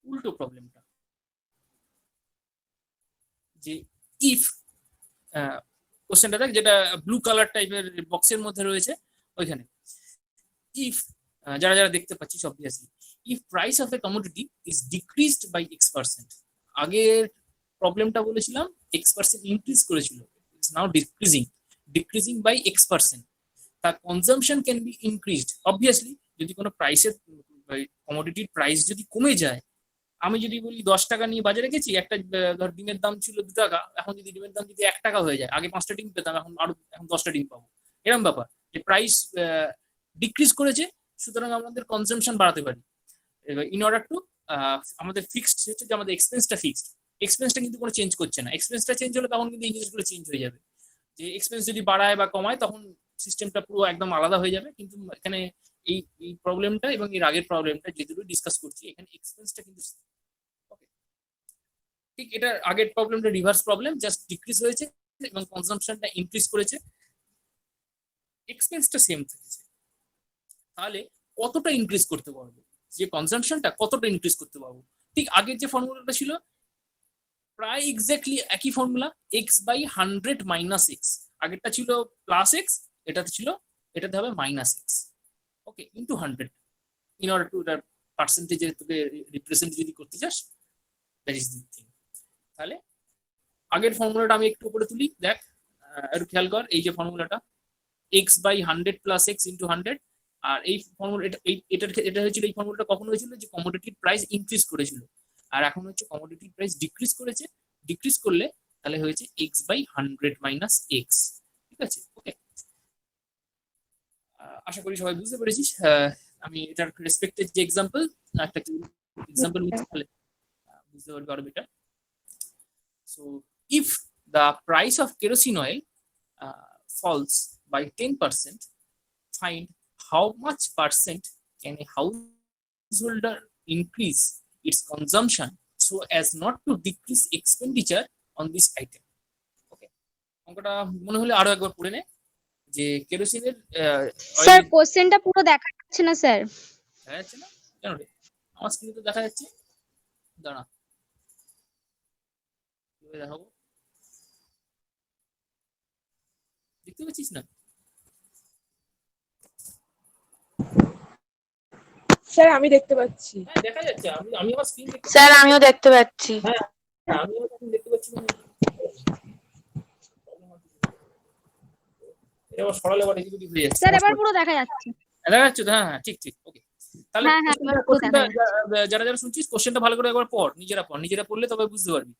উল্টো প্রবলেমটা, যে ইফ কোশ্চেনটা দেখ, যেটা ব্লু কালার টাইপের বক্সের মধ্যে রয়েছে ওইখানে। ইফ যারা যারা দেখতে পাচ্ছিস, obviously if price of a commodity is decreased by x%, আগের প্রবলেমটা বলেছিলাম x% ইনক্রিজ করেছিল, it's now decreasing by x%, তার consumption can be increased. Obviously যদি কোনো প্রাইসের কমোডিটির প্রাইস যদি কমে যায়, আমি যদি বলি 10 টাকা নিয়ে বাজারে গেছি, একটা ধর ডিমের দাম ছিল 2 টাকা, এখন যদি ডিমের দাম যদি 1 টাকা হয়ে যায়, আগে 5টা ডিম পেতাম, এখন 10টা ডিম পাবো, এরকম ব্যাপার। যে প্রাইস ডিক্রিজ করেছে, সুতরাং আমাদের কনজাম্পশন বাড়াতে পারি। ইন অর্ডার টু আমাদের ফিক্সড হচ্ছে যে আমাদের এক্সপেন্সটা কিন্তু কোনো চেঞ্জ করছে না। এক্সপেন্সটা চেঞ্জ হলে তখন কিন্তু এই জিনিসগুলো চেঞ্জ হয়ে যাবে, যে এক্সপেন্স যদি বাড়ায় বা কমায় তখন সিস্টেমটা পুরো একদম আলাদা হয়ে যাবে। কিন্তু এখানে এই প্রবলেমটা এবং এর আগের প্রবলেমটা যে দুটো ডিসকাস করছি, এখানে এক্সপেন্সটা কিন্তু ঠিক এটা আগের প্রবলেমটা রিভার্স প্রবলেম, জাস্ট ডিক্রিজ হয়েছে এবং কনজাম্পশনটা ইনক্রিজ করেছে, এক্সপেন্সটা সেম থেকেছে। তাহলে কতটা ইনক্রিজ করতে পারবো, যে কনজাম্পশনটা কতটা ইনক্রিজ করতে পারবো? ঠিক আগের যে ফর্মুলাটা ছিল প্রায় এক্স্যাক্টলি একই ফর্মুলা, x/100 মাইনাস এক্স। আগেরটা ছিল প্লাস এক্স, এটাতে হবে minus x. Okay, into 100 in order to এটার পার্সেন্টেজে তোকে রিপ্রেজেন্ট যদি করতে চাস, দ্যাট ইজ দি থিং। তাহলে আগের ফর্মুলাটা আমি একটু উপরে তুলি, দেখ একটু খেয়াল কর, এই যে ফর্মুলাটা x/100 প্লাস এক্স ইন্টু 100, আর এই ফর্মুলা এটা হয়েছিল, এই ফর্মুলাটা কখন হয়েছিল, যে কমোডিটির প্রাইস ইনক্রিজ করেছিল, আর এখন হচ্ছে কমোডিটির প্রাইস ডিক্রিজ করেছে। ডিক্রিজ করলে তাহলে হয়েছে x/100 মাইনাস এক্স। ঠিক আছে, ওকে। আশা করি সবাই বুঝতে পেরেছিস। আমি এটার রেসপেক্টেড যে এক্সাম্পল, একটা এক্সাম্পল নিচ্ছি, তাহলে বুঝতে পারবে আরো better. So if the price of kerosene oil falls by 10%, find how much percent can a householder increase its consumption so as not to decrease expenditure on this item. ওকে, অঙ্কটা মনে হলে আরো একবার পড়ে নে যে কেরোসিনের স্যার কোশ্চেনটা পুরো দেখা যাচ্ছে না স্যার। দেখা যাচ্ছে না কেন রে? আমার স্ক্রিনে তো দেখা যাচ্ছে, দাঁড়া কিভাবে দেখাবো, দেখতে পাচ্ছিস না? স্যার আমি দেখতে পাচ্ছি। হ্যাঁ দেখা যাচ্ছে, আমি আমি আমার স্ক্রিন দেখতে স্যার আমিও দেখতে পাচ্ছি। হ্যাঁ আমিও তখন দেখতে পাচ্ছি না। এটা আবার সরালে আবার এদিক ওদিক হয়ে যাচ্ছে। স্যার এবার পুরো দেখা যাচ্ছে। দেখা যাচ্ছে তো? হ্যাঁ হ্যাঁ ঠিক ঠিক, ওকে। তাহলে হ্যাঁ, হ্যাঁ, এবার পুরো দেখা যারা যারা শুনছিস কোশ্চেনটা ভালো করে একবার পড়, নিজেরা পড়লে তবে বুঝতে পারবি।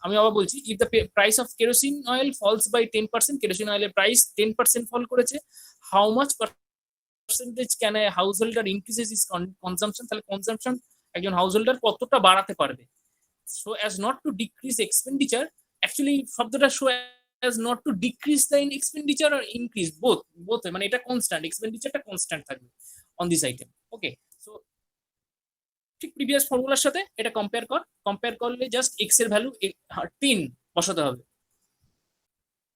আমি আবার বলছি, if the price of kerosene oil falls by 10%, kerosene অয়েলের প্রাইস 10% ফল করেছে, how much percentage can a householder increases is consumption, তাহলে কনজাম্পশন একজন হাউস হোল্ডার কতটা বাড়াতে পারবে। So as not to decrease expenditure, actually শব্দটা সো as not to decrease the expenditure or increase both মানে এটা কনস্ট্যান্ট, এক্সপেন্ডিচারটা কনস্ট্যান্ট থাকবে on this item. Okay, so ঠিক প্রিভিয়াস ফর্মুলার সাথে এটা কম্পেয়ার করলে জাস্ট এক্স এর ভ্যালু 10 বসাতে হবে,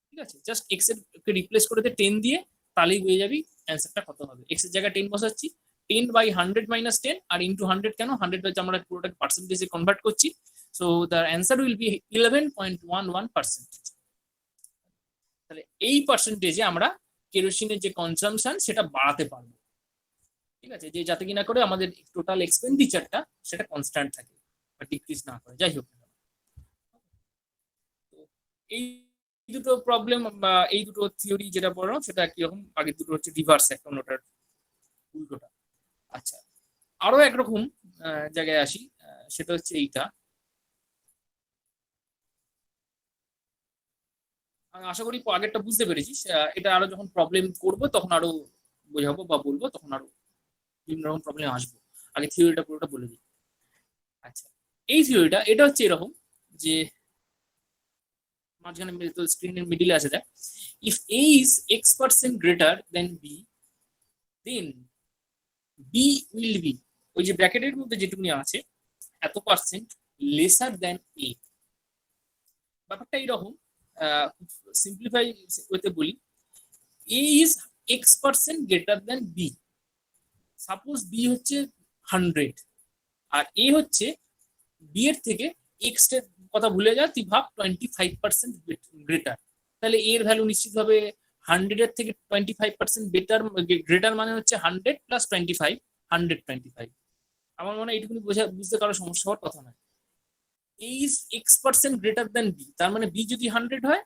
ঠিক আছে? জাস্ট এক্স এর কে রিপ্লেস করে 10 দিয়ে তাহলেই হয়ে যাবি অ্যানসারটা কত হবে। এক্স এর জায়গায় 10 বসাচ্ছি, 10 বাই 100 মাইনাস 10 আর ইনটু 100 কেন 100 হচ্ছে আমরা পুরোটাকে পার্সেন্টেজে কনভার্ট করছি, so the answer will be 11.11%। তাহলে এই পার্সেন্টেজে আমরা কেরোসিনের যে কনজাম্পশন সেটা বাড়াতে পারবো, ঠিক আছে? যে যাতে কিনা করে আমাদের টোটাল এক্সপেন্ডিচারটা সেটা কনস্ট্যান্ট থাকে বা ডিক্রিজ না করে, যাই হোক। তো এই দুটো প্রবলেম বা এই দুটো থিওরি যেটা পড়লাম সেটা একই রকম, আগের দুটো হচ্ছে রিভার্স, একটা অন্যটার উল্টোটা। আচ্ছা, আরো একরকম জায়গায় আসি, সেটা হচ্ছে এইটা। আশা করি আগেরটা বুঝতে পেরেছিস। এটা আরো যখন প্রবলেম করবো তখন আরো বোঝাবো বা বলবো, তখন আরো বিভিন্ন রকম প্রবলেম আসবো। আগে থিওরিটা পুরোটা বলে দিই। আচ্ছা, এই থিওরিটা এটা হচ্ছে এরকম যে মাঝখানে তো স্ক্রিনের মিডিলে আছে, দেখ, if A is x% greater than B, then B will be, ওই যে ব্র্যাকেটের মধ্যে যেটুকুনি আছে এত পার্সেন্ট লেসার দেন এ। ব্যাপারটা এইরকম, সিম্পলিফাই ওয়েতে বলি, a is x% greater than b. Suppose b হচ্ছে 100 আর এ হচ্ছে বি এর থেকে এক্স এর কথা ভুলে যা, তুই ভাব 25% গ্রেটার, তাহলে এর ভ্যালু নিশ্চিতভাবে 100 এর থেকে 25% বেটার গ্রেটার মানে হচ্ছে 100 প্লাস 25, 125। আমার মনে হয় এইটুকুনি বুঝতে কারো সমস্যা হওয়ার কথা নয়। A is x% greater than b, তার মানে বি যদি 100 হয়,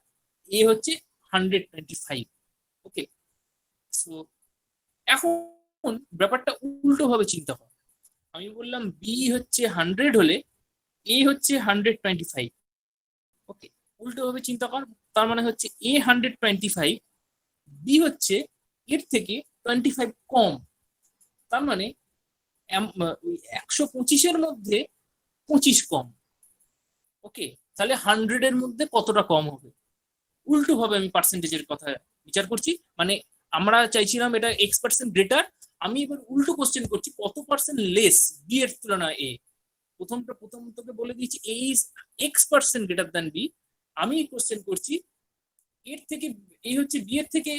এ হচ্ছে 125। ওকে, সো এখন ব্যাপারটা উল্টো ভাবে চিন্তা কর। আমি বললাম বি হচ্ছে 100 হলে এ হচ্ছে 125। ওকে, উল্টো ভাবে চিন্তা কর, তার মানে হচ্ছে এ 125, বি হচ্ছে এর থেকে 25 কম, তার মানে 125-এর মধ্যে 25 কম। ওকে, তাহলে 100 এর মধ্যে কতটা কম হবে? উল্টো ভাবে আমি পার্সেন্টেজের কথা বিচার করছি, মানে আমরা চাইছিলাম এটা x% গ্রেটার, আমি এবার উল্টো কোশ্চেন করছি কত পার্সেন্ট লেস বি এর তুলনায় এ। প্রথম তোকে বলে দিয়েছি a is x% greater than b, আমি কোশ্চেন করছি এর থেকে এই হচ্ছে বি এর থেকে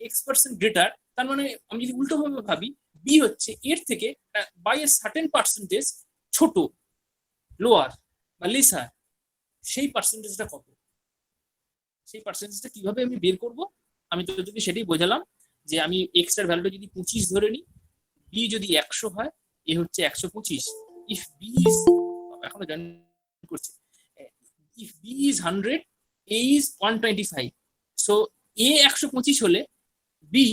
x% গ্রেটার, তার মানে আমি যদি উল্টো ভাবে ভাবি বি হচ্ছে এর থেকে বাই এ সার্টেন পার্সেন্টেজ ছোট, লোয়ার বা লেসার, সেই পার্সেন্টেজটা কত? সেই পার্সেন্টেজটা কিভাবে আমি বের করব? আমি তো যদি সেটাই বোঝালাম যে আমি এক্স এর ভ্যালুটা যদি 25 ধরে নিই, বি যদি 100 হয়, এ হচ্ছে 125। ইফ বি ইজ, এখনো জানি করছে, if b is 100, a is 125, so a 125 হলে বি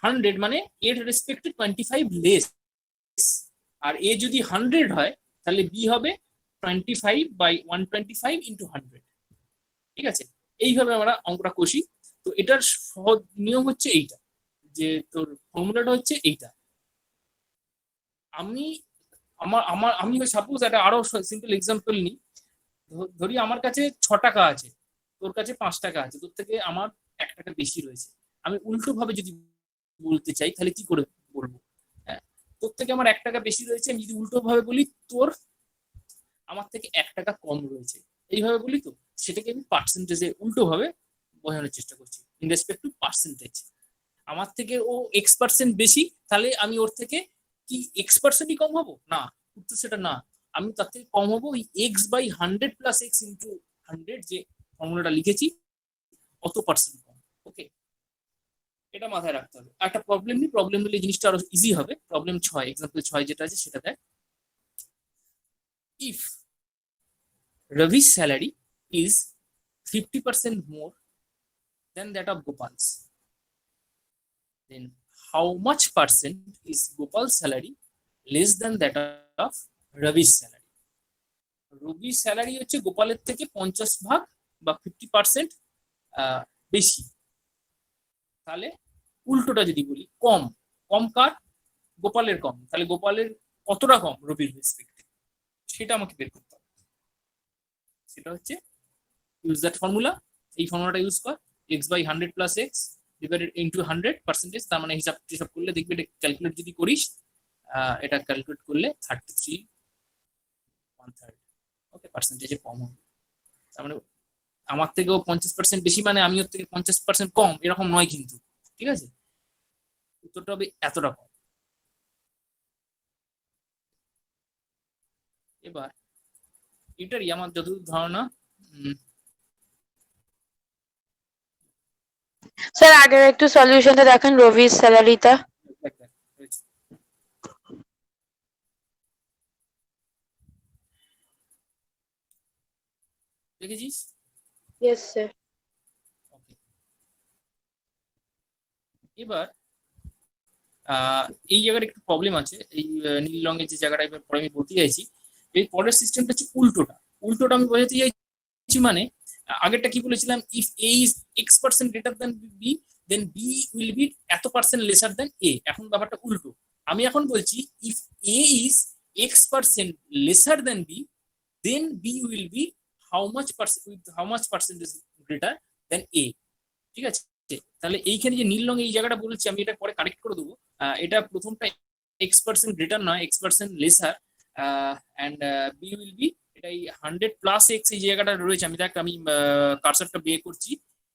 100 মানে এর রেসপেক্টে 25 লেস, আর এ যদি 100 হয় তাহলে বি হবে 25 বাই 125 ইন্টু 100। ঠিক আছে, এইভাবে আমরা অঙ্কটা কষি। তো এটার সহজ নিয়ম হচ্ছে এইটা, যে তোর ফর্মুলাটা হচ্ছে এইটা। আমি আমি সাপোজ একটা আরো সিম্পল এক্সাম্পল নিই। ধরি আমার কাছে 6 টাকা আছে, তোর কাছে 5 টাকা আছে, তোর থেকে আমার 1 টাকা বেশি রয়েছে। আমি উল্টো ভাবে যদি বলতে চাই তাহলে কি করে বলবো? হ্যাঁ, তোর থেকে আমার 1 টাকা বেশি রয়েছে, আমি যদি উল্টো ভাবে বলি তোর আমার থেকে 1 টাকা কম রয়েছে, এইভাবে বলি তো সেটাকে আমি পার্সেন্টেজে উল্টো ভাবে বোঝানোর চেষ্টা করছি, ইন রেসপেক্ট টু পার্সেন্টেজ। আমার থেকে ও X% বেশি, তাহলে আমি ওর থেকে কি X%ই কম হবো? না, উত্তর সেটা না। আমি তার থেকে কম হবো ওই X/100 প্লাস X ইন্টু 100 যে ফর্মুলাটা লিখেছি অত পার্সেন্ট কম। ওকে, এটা মাথায় রাখতে হবে। একটা প্রবলেম নিই, প্রবলেম নিলে জিনিসটা আরো ইজি হবে। প্রবলেম 6, এক্সাম্পল 6 যেটা আছে সেটা দেখ। If Ravi's salary is 50% more than that of Gopal's, then how much percent is Gopal's salary less than that of Ravi's salary? Ravi's salary হচ্ছে গোপালের থেকে 50% বা 50% বেশি। তাহলে উল্টোটা যদি বলি কম, কম কার? গোপালের কম। তাহলে গোপালের কতটা কম রবির রেসপেক্টে, সেটা আমাকে বের করতে হবে। সেটা হচ্ছে ইউজ দ্যাট ফর্মুলা। এই ফর্মুলাটা ইউজ কর, X/100 plus X divided into 100%। তার মানে হিসাব করলে দেখবি, এটা ক্যালকুলেট যদি করিস, এটা ক্যালকুলেট করলে 33 ওকে পার্সেন্টেজে কম হবে। তার মানে আমার থেকেও 50% বেশি, মানে আমি ওর থেকে 50% কম, এরকম নয় কিন্তু। ঠিক আছে, উত্তরটা হবে এতটা কম। এবার এটারই আমার যতদূর ধারণা, স্যার আগের একটু সলিউশনটা দেখেন, রবির স্যালারিটা। দেখেছিস? Yes sir. ওকে, এবার এই জায়গার একটু প্রবলেম আছে। এই নীল রঙের যে জায়গাটা এবার পরে আমি বলতে চাইছি, এই পরের সিস্টেমটা হচ্ছে উল্টোটা। উল্টোটা আমি বোঝাতে চাইছি, মানে আগেরটা কি বলেছিলাম, if A is X% greater than B, then B will be এত পার্সেন্ট লেসার দেন A। এখন ব্যাপারটা উল্টো। আমি এখন বলছি if A is X% lesser than B, then B will be how much percentage greater than A। ঠিক আছে, তাহলে এইখানে যে নীল রঙে এই জায়গাটা বলছি, আমি এটা পরে কারেক্ট করে দেবো। এটা প্রথমটা X% গ্রেটার নয়, X% lesser, and B will be, এটা এই 100 প্লাস X এই জায়গাটা রয়েছে। আমি কার্সারটা বের করছি,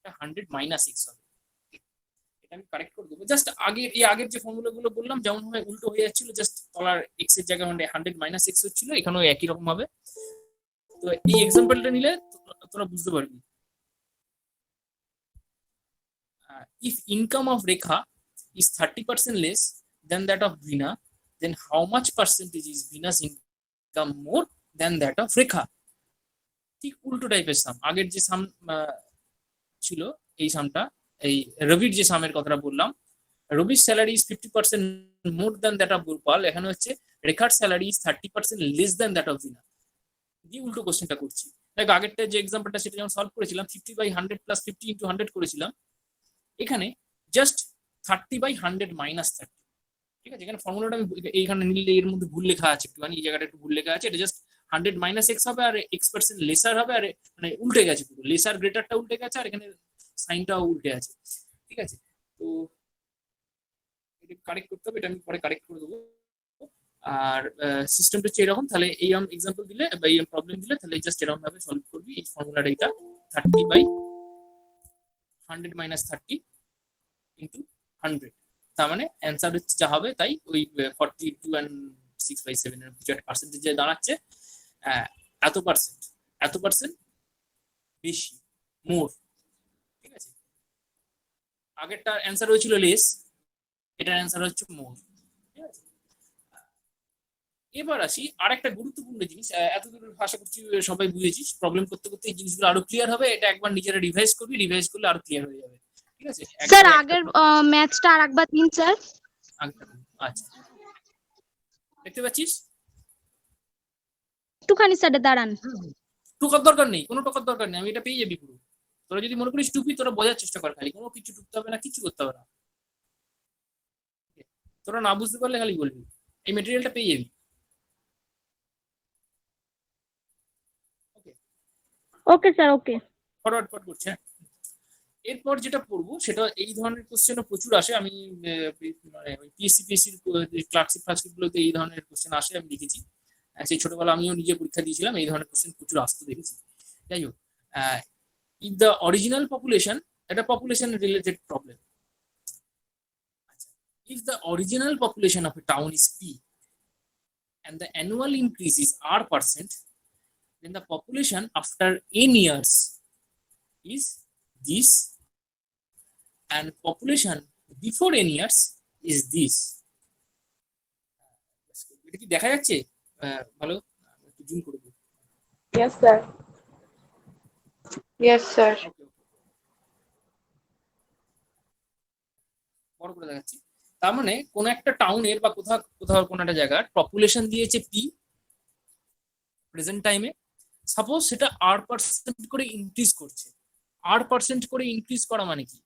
100 মাইনাস X হবে। এটা আমি কারেক্ট করে দেবো। জাস্ট আগের যে ফর্মুলা গুলো বললাম যেমন ভাবে উল্টো হয়ে যাচ্ছিল, জাস্ট তলার X এর জায়গায় 100 মাইনাস X হচ্ছিল, এখানেও একই রকম হবে। তো এই এক্সাম্পলটা নিলে তোরা বুঝতে পারবি। If income of Rekha is 30% less than that of Veena, then how much percentage is Veena's income more than that of Rekha? ঠিক উল্টো টাইপের সাম। আগের যে সাম ছিল, এই সামটা, এই রবির যে সামের কথাটা বললাম, রবির salary is 50% more than that of Gopal, এখানে হচ্ছে রেখার salary is 30% less than that of Veena. দিয়ে উল্টো কোশ্চেনটা করছি। দেখ আগেরটা যে এক্সাম্পলটা সেটা যেমন সলভ করেছিলাম 50/100 প্লাস 50 ইন্টু 100 করেছিলাম, এখানে জাস্ট 30/100 মাইনাস 30। ঠিক আছে, এখানে ফর্মুলাটা আমি এইখানে নিলে এর মধ্যে ভুল লেখা আছে একটুখানি, এই জায়গাটা একটু ভুল লেখা আছে। এটা জাস্ট 100 মাইনাস X হবে, আর X% লেসার হবে, আর মানে উল্টে গেছে পুরো, লেসার গ্রেটারটা উল্টে গেছে, আর এখানে সাইনটাও উল্টে আছে। ঠিক আছে, তো এটা কারেক্ট করতে হবে, এটা আমি পরে কারেক্ট করে দেবো। আর সিস্টেমটা হচ্ছে এরকম। তাহলে এইরকম এক্সাম্পল দিলে বা এই প্রবলেম দিলে, তাহলে জাস্ট এরকম ভাবে সলভ করবি। এই ফর্মুলাটা এটা 30/100 মাইনাস 30 ইন্টু 100, তার মানে অ্যান্সার হচ্ছে যা হবে তাই, ওই 42 and 6/7 এর কিছু একটা পার্সেন্টেজে দাঁড়াচ্ছে। এত পার্সেন্ট বেশি, মোর। ঠিক আছে, আগেরটার অ্যান্সার হয়েছিল লেস, এটার অ্যান্সার হচ্ছে মোর। ঠিক আছে, এবার আসি আরেকটা গুরুত্বপূর্ণ জিনিস। এতদূর আশা করছি সবাই বুঝেছিস। প্রবলেম করতে করতে এই জিনিসগুলো আরো ক্লিয়ার হবে। এটা একবার নিজেরা রিভাইজ করবি, রিভাইজ করলে আরো ক্লিয়ার হয়ে যাবে। ঠিক আছে স্যার আগের ম্যাথটা আরেকবার দিন স্যার। আচ্ছা, দেখতে পাচ্ছিস? একটুখানি স্যার দাঁড়ান। টুকার দরকার নেই, কোনো টুকার দরকার নেই, আমি এটা পেয়ে যাবি পুরো। তোরা যদি মনে করিস টুপি, তোরা বোঝার চেষ্টা কর, খালি কোনো কিছু টুকতে হবে না, কিছু করতে হবে না। তোরা না বুঝতে পারলে খালি বলবি, এই মেটেরিয়ালটা পেয়ে যাবি। ওকে, ওকে স্যার, ওকে। ফরওয়ার্ড করছে। এরপর যেটা পড়বো সেটা এই ধরনের কোশ্চেনও প্রচুর আসে। আমি মানে পিএসসির ক্লার্কশিপ গুলোতে এই ধরনের কোশ্চেন আসে, আমি দেখেছি। সেই ছোটবেলা আমিও নিজে পরীক্ষা দিয়েছিলাম, এই ধরনের কোশ্চেন প্রচুর আসতে দেখেছি। যাই হোক, ইফ দ্য অরিজিনাল পপুলেশন, এটা population related problem. If the original population of a town is P and the annual increase is R%, then the population after n years is this, and population before n years is this. এটা কি দেখা যাচ্ছে? ভালো, একটু zoom করে দিই। Yes sir. Yes sir. বড় করে দেখাচ্ছি। তার মানে কোন একটা টাউনের বা কোথাও কোন একটা জায়গার পপুলেশন দিয়েছে পি প্রেজেন্ট টাইমে, সাপোজ সেটা R% করে ইনক্রিজ করছে। R% করে ইনক্রিজ করা মানে কি?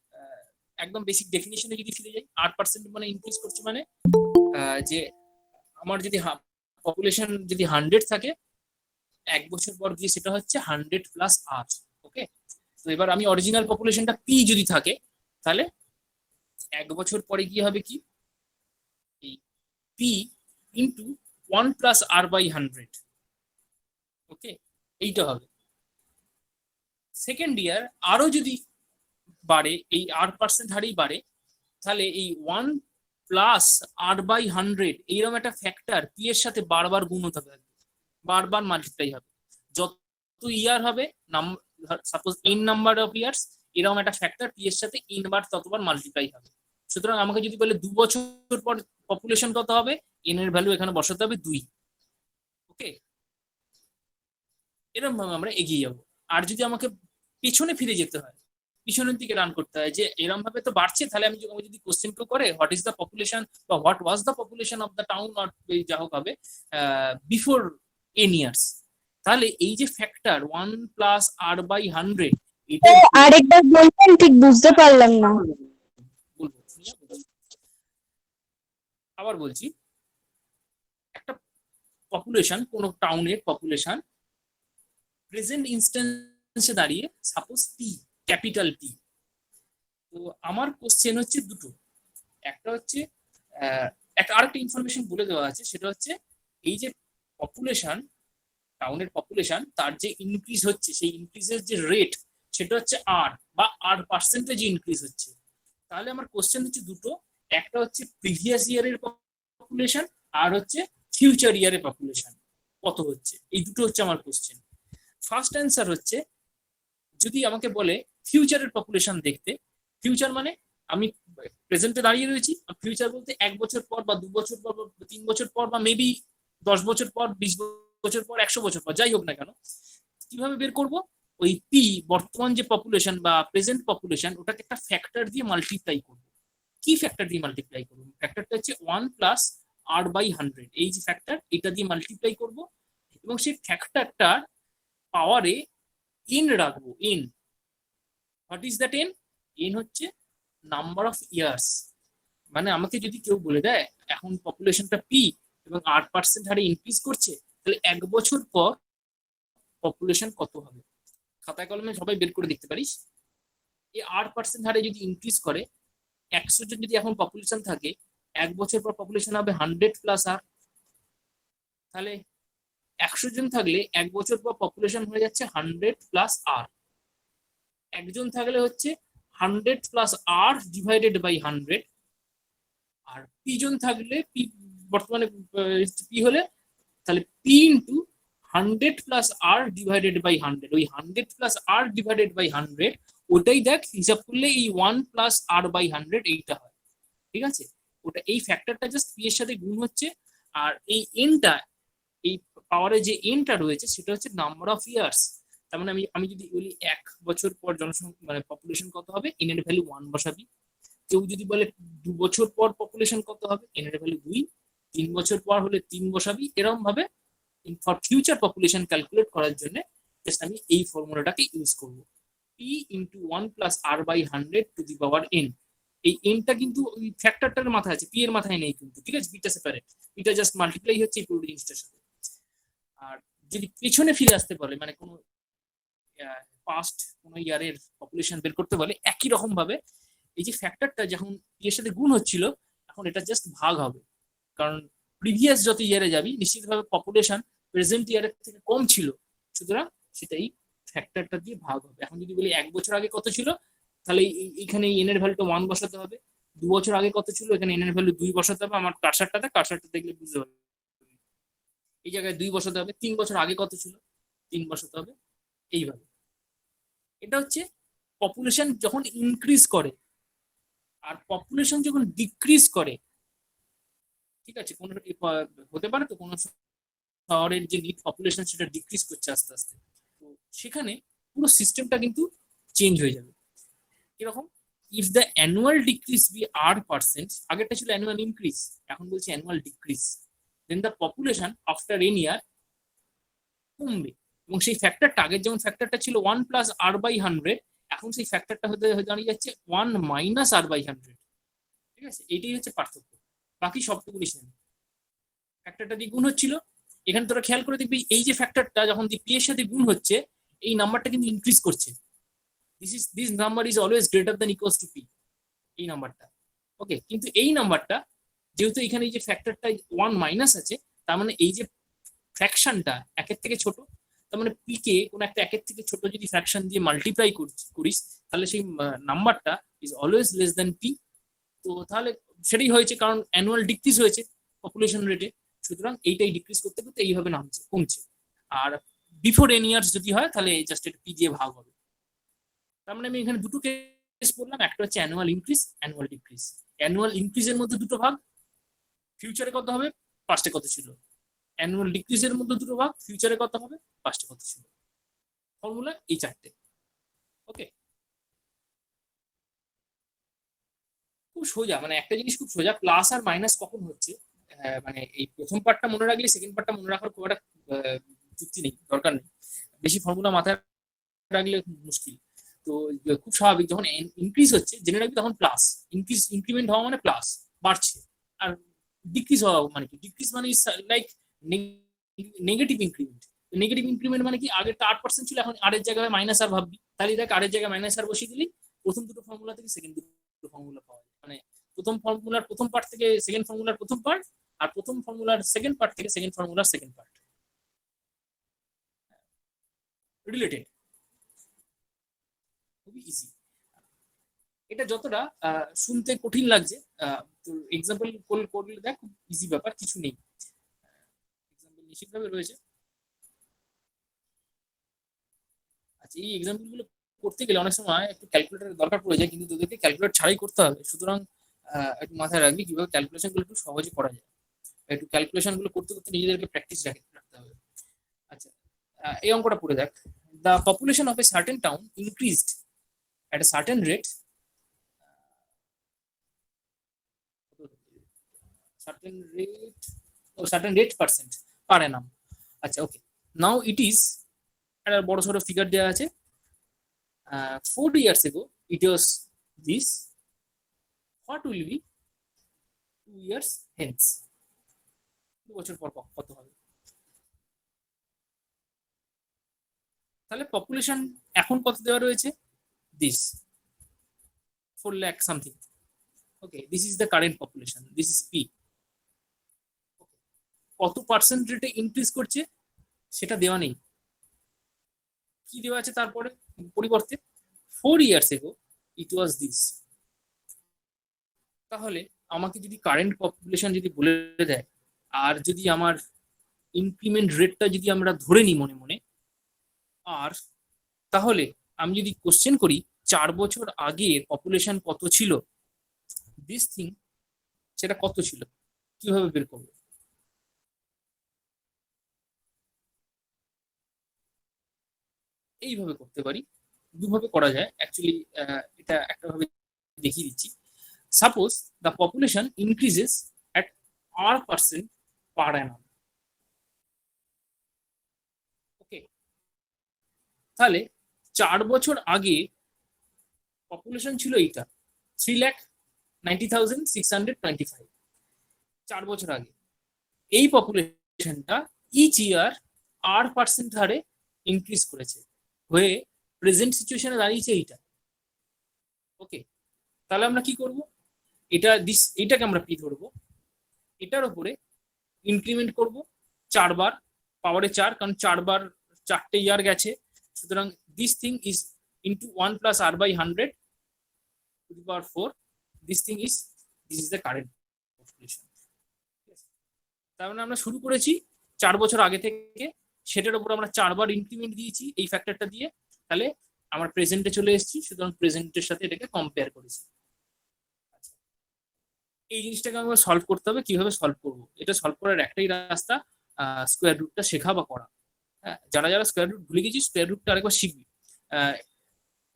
একদম বেসিক ডেফিনিশনে যদি ফিরে যাই, R% মানে ইনক্রিজ করছে মানে যে আমার যদি পপুলেশন যদি 100 থাকে, 1 বছর পর গিয়ে সেটা হচ্ছে 100 প্লাস R। ওকে, তো এবার আমি অরিজিনাল পপুলেশনটা পি যদি থাকে, তাহলে 1 বছর পরে গিয়ে হবে কি, এই P into 1 plus R by 100। Okay, এইটা হবে। সেকেন্ড ইয়ার আরো যদি বাড়ে, এই R% হারেই বাড়ে, তাহলে এই 1 প্লাস R বাই 100 এইরকম একটা ফ্যাক্টর পি এর সাথে বারবার গুণ হতে হবে, বারবার মাল্টিপ্লাই হবে। যত ইয়ার হবে, suppose n number of years, এরকম একটা ফ্যাক্টর পি এর সাথে n বার ততবার মাল্টিপ্লাই হবে। সুতরাং আমাকে যদি বলে 2 বছর পর পপুলেশন কত হবে, n এর ভ্যালু এখানে বসাতে হবে 2। ওকে, এরকম ভাবে আমরা এগিয়ে যাবো। আর যদি আমাকে পেছনে ফিরে যেতে হয়, পিছনের দিকে রান করতে হয়, যে এরকম ভাবে তো বাড়ছে, তাহলে আমি যদি কোশ্চেন কেউ করে হোয়াট ইজ দ্য পপুলেশন বা what was the population of the town or যা হোক হবে বিফোর n ইয়ার্স, তাহলে এই যে ফ্যাক্টর 1 প্লাস R বাই 100, এটা আরেকবার বলবেন, ঠিক বুঝতে পারলাম না। বলবো, আবার বলছি, একটা পপুলেশন, কোন টাউনের পপুলেশন প্রেজেন্ট ইনস্ট্যান্সে দাঁড়িয়ে সাপোজ পি, ক্যাপিটাল পি। তো আমার কোশ্চেন হচ্ছে দুটো, একটা হচ্ছে আরেকটা ইনফরমেশন বলে দেওয়া আছে, সেটা হচ্ছে এই যে পপুলেশন, টাউনের পপুলেশন, তার যে ইনক্রিজ হচ্ছে, সেই ইনক্রিজের যে রেট, সেটা হচ্ছে R বা R% ইনক্রিজ হচ্ছে। তাহলে আমার কোশ্চেন হচ্ছে দুটো, একটা হচ্ছে প্রিভিয়াস ইয়ারের পপুলেশন, আর হচ্ছে ফিউচার ইয়ারের পপুলেশন কত হচ্ছে। এই দুটো হচ্ছে আমার কোশ্চেন। ফার্স্ট অ্যান্সার হচ্ছে, যদি আমাকে বলে ফিউচারের পপুলেশন দেখতে, ফিউচার মানে আমি প্রেজেন্টে দাঁড়িয়ে রয়েছি, ফিউচার বলতে 1 বছর পর বা 2 বছর পর বা 3 বছর পর বা মেবি 10 বছর পর, 20 বছর পর, 100 বছর পর, যাই হোক না কেন, কিভাবে বের করব? ওই পি, বর্তমান যে পপুলেশন বা প্রেজেন্ট পপুলেশন, ওটাকে একটা ফ্যাক্টর দিয়ে মাল্টিপ্লাই করব। কি ফ্যাক্টর দিয়ে মাল্টিপ্লাই করব? ফ্যাক্টরটা হচ্ছে 1 প্লাস R বাই 100, এই যে ফ্যাক্টর, এটা দিয়ে মাল্টিপ্লাই করব, এবং সেই ফ্যাক্টরটার পাওয়ারে n রাখবো। n, what is that? n হচ্ছে নাম্বার অফ ইয়ার্স। মানে আমাকে যদি কেউ বলে দেয় এখন পপুলেশনটা পি এবং R% হারে ইনক্রিজ করছে, তাহলে 1 বছর পর পপুলেশন কত হবে, খাতায় কলমে সবাই বের করে দেখতে পারিস। এই R% হারে যদি ইনক্রিজ করে, 100 জন যদি এখন পপুলেশন থাকে, 1 বছর পর পপুলেশন হবে 100 প্লাস R। তাহলে 100 জন থাকলে 1 বছর পর পপুলেশন হয়ে যাচ্ছে 100 প্লাস R। একজন থাকলে হচ্ছে 100 প্লাস R ডিভাইডেড বাই 100। আর পি জন থাকলে, পি বর্তমানে পি হলে, তাহলে P into 100 plus R divided by 100। ওই 100 প্লাস R ডিভাইডেড বাই 100, ওটাই দেখ হিসাব করলে এই 1 প্লাস R বাই 100 এইটা হয়। ঠিক আছে, ওটা এই ফ্যাক্টরটা জাস্ট পি এর সাথে গুণ হচ্ছে। আর এই এনটা, এই পাওয়ারে যে এনটা রয়েছে, সেটা হচ্ছে নাম্বার অফ ইয়ার্স। তার মানে আমি যদি বলি 1 বছর পর জনসংখ্যা মানে পপুলেশন কত হবে, এন এর ভ্যালু 1 বসাবি। কেউ যদি বলে 2 বছর পর পপুলেশন কত হবে, এন এর ভ্যালু 2। 3 বছর পর হলে 3 বসাবি। এরকম ভাবে ফর ফিউচার পপুলেশন ক্যালকুলেট করার জন্য জাস্ট আমি এই ফর্মুলাটাকে ইউজ করব, p into 1 plus R by 100 to the power n। এই এনটা কিন্তু ওই ফ্যাক্টরটার মাথায় আছে, পি এর মাথায় নেই কিন্তু, ঠিক আছে? পিটা সেপারেট, পিটা জাস্ট মাল্টিপ্লাই হচ্ছে এই পুরো জিনিসটার সাথে। আর যদি পেছনে ফিরে আসতে বলে, মানে কোনো পাস্ট কোনো ইয়ারের পপুলেশন বের করতে বলে, একই রকম ভাবে এই যে ফ্যাক্টরটা যখন পি এর সাথে গুণ হচ্ছিল, এখন এটা জাস্ট ভাগ হবে, কারণ প্রিভিয়াস যত ইয়ারে যাবি নিশ্চিতভাবে পপুলেশন প্রেজেন্ট ইয়ারের থেকে কম ছিল, সুতরাং সেটাই ফ্যাক্টরটা দিয়ে ভাগ হবে। এখন যদি বলি 1 বছর আগে কত ছিল, তাহলে এইখানে এন এর ভ্যালুটা 1 বসাতে হবে। 2 বছর আগে কত ছিল, এখানে এন এর ভ্যালু 2 বসাতে হবে। আমার কার্সারটা দেখলে বুঝতে পারবে, এই জায়গায় 2 বসাতে হবে। 3 বছর আগে কত ছিল, 3 বসাতে হবে, এইভাবে। এটা হচ্ছে পপুলেশন যখন ইনক্রিজ করে, আর পপুলেশন যখন ডিক্রিজ করে, ঠিক আছে? কোন হতে পারে তো কোন শহরের যে নিট পপুলেশন সেটা ডিক্রিজ করছে আস্তে আস্তে, তো সেখানে পুরো সিস্টেমটা কিন্তু চেঞ্জ হয়ে যাবে। কিরকম? If the annual decrease be r%, আগেরটা ছিল অ্যানুয়াল ইনক্রিজ, এখন বলছি annual decrease, then the population after n year কমবে। এবং সেই ফ্যাক্টরটা, আগের যেমন ফ্যাক্টরটা ছিল 1 + r/100, এখন সেই ফ্যাক্টরটা হতে দাঁড়িয়ে যাচ্ছে 1 - r/100, ঠিক আছে? এইটাই হচ্ছে পার্থক্য, বাকি সবটুকুনি সেম। ফ্যাক্টরটা দিয়ে গুণ হচ্ছিল, এখানে তোরা খেয়াল করে দেখবি এই যে ফ্যাক্টরটা যখন পি এর সাথে গুণ হচ্ছে, এই নাম্বারটা কিন্তু ইনক্রিজ করছে। This number is always greater than equals to P, এই নাম্বারটা। ওকে, কিন্তু এই নাম্বারটা যেহেতু এখানে এই যে ফ্যাক্টরটা 1 মাইনাস আছে, তার মানে এই যে ফ্র্যাকশনটা 1 এর থেকে ছোট, তার মানে পি কে কোন একটা 1 এর থেকে ছোট যদি ফ্র্যাকশন দিয়ে মাল্টিপ্লাই করিস, তাহলে সেই নাম্বারটা is always less than P. তো তাহলে সেটাই হয়েছে, কারণ অ্যানুয়াল ডিক্রিজ হয়েছে পপুলেশন রেটে, সুতরাং এইটাই ডিক্রিজ করতে করতে এইভাবে নামছে, কমছে। আর বিফোর এন ইয়ার্স যদি হয়, তাহলে জাস্ট এটা পি দিয়ে ভাগ হবে। তার মানে আমি এখানে দুটো কেস বললাম, একটা হচ্ছে annual increase, annual decrease. Annual ইনক্রিজের মধ্যে দুটো ভাগ, ফিউচারে কত হবে, পাস্টে কত ছিল। অ্যানুয়াল ডিক্রিজের মধ্যে দুটো ভাগ, ফিউচারে কত হবে, পাস্টে কত ছিল। ফর্মুলা এই চারটে। ওকে, খুব সোজা, মানে একটা জিনিস খুব সোজা, প্লাস আর মাইনাস কখন হচ্ছে, মানে এই প্রথম পার্টটা মনে রাখলে সেকেন্ড পার্টটা মনে রাখার খুব একটা যুক্তি নেই, দরকার নেই। বেশি ফর্মুলা মাথায় রাখলে মুশকিল। তো খুব স্বাভাবিক, যখন ইনক্রিজ হচ্ছে জেনে রাখবি তখন প্লাস, ইনক্রিমেন্ট হওয়া মানে প্লাস, বাড়ছে। আর ডিক্রিজ হওয়া মানে কি, ডিক্রিজ মানে like negative increment. Negative increment মানে কি, আগেরটা 8% ছিল, এখন আর এর জায়গায় মাইনাস আর ভাববি, তাহলে দেখ আর এর জায়গায় মাইনাস আর বসিয়ে দিলি, প্রথম দুটো ফর্মুলা থেকে সেকেন্ড দুটো ফর্মুলা পাওয়া যায়। মানে প্রথম ফর্মুলার প্রথম পার্ট থেকে সেকেন্ড ফর্মুলার প্রথম পার্ট, আর প্রথম ফর্মুলার সেকেন্ড পার্ট থেকে সেকেন্ড ফর্মুলার সেকেন্ড পার্ট রিলেটেড, খুবই ইজি। এটা যতটা শুনতে কঠিন লাগছে, এক্সাম্পল করলে দেখ খুব ইজি ব্যাপার, কিছু নেই, এক্সাম্পল নিশ্চিতভাবে রয়েছে। আচ্ছা, এই এক্সাম্পল গুলো করতে গেলে অনেক সময় একটু ক্যালকুলেটরের দরকার পড়ে যায়, কিন্তু তোদেরকে ক্যালকুলেটর ছাড়াই করতে হবে, সুতরাং একটু মাথায় রাখবি কিভাবে ক্যালকুলেশন গুলো একটু সহজে করা যায়। একটু ক্যালকুলেশন গুলো করতে করতে নিজেদেরকে প্র্যাকটিস রাখতে হবে। আচ্ছা, এই অঙ্কটা পড়ে দেখ। The population of a certain town increased at a certain rate, certain rate percent per annum. আচ্ছা, ওকে, নাও ইট ইজ, একটা বড় সড়ো ফিগার দেওয়া আছে, 4 years ago it was this, what will be 2 years hence, 2 বছর পর কত হবে। তাহলে পপুলেশন এখন কত দেওয়া রয়েছে, this 4 lakh something. Okay, this is the current population, this is P. কত পার্সেন্ট রেটে ইনক্রিজ করছে সেটা দেওয়া নেই, কি দেওয়া আছে তারপরে পরিবর্তে, 4 years ago it was this। তাহলে আমাকে যদি কারেন্ট পপুলেশন যদি বলে দেয়, আর যদি আমার ইনক্রিমেন্ট রেটটা যদি আমরা ধরে নিই মনে মনে, আর তাহলে আমি যদি কোশ্চেন করি 4 বছর আগে পপুলেশন কত ছিল, দিস থিং সেটা কত ছিল, কিভাবে বের করবো। এইভাবে করতে পারি, দুভাবে করা যায় অ্যাকচুয়ালি, এটা একটা ভাবে দেখিয়ে দিচ্ছি। Suppose the population increases at r% per annum। ওকে, তাহলে 4 বছর আগে পপুলেশন ছিল এইটা 3 লাখ, 90,625, 4 বছর আগে। এই পপুলেশনটা ইচ ইয়ার R% হারে ইনক্রিজ করেছে, হয়ে প্রেজেন্ট সিচুয়েশনে দাঁড়িয়েছে এইটা। ওকে, তাহলে আমরা কি করব, এটাকে আমরা পি ধরবো, এটার উপরে ইনক্রিমেন্ট করব 4 বার, পাওয়ারে 4, কারণ 4 বার 4টে ইয়ার গেছে। সুতরাং this thing is into 1 plus R by 100 to the power 4, this is the current population. তার মানে আমরা শুরু করেছি 4 বছর আগে থেকে, সেটার উপর আমরা 4 বার ইনক্রিমেন্ট দিয়েছি এই ফ্যাক্টরটা দিয়ে, তাহলে আমরা প্রেজেন্টে চলে এসেছি। সুতরাং প্রেজেন্টের সাথে এটাকে কম্পেয়ার করেছি। এই জিনিসটাকে আমরা সলভ করতে হবে। কিভাবে সলভ করব, এটা সলভ করার একটাই রাস্তা, স্কোয়ার রুটটা শেখা বা করা। হ্যাঁ, যারা যারা স্কোয়ার রুট ভুলে গেছি, স্কোয়ার রুটটা আরেকবার শিখবি।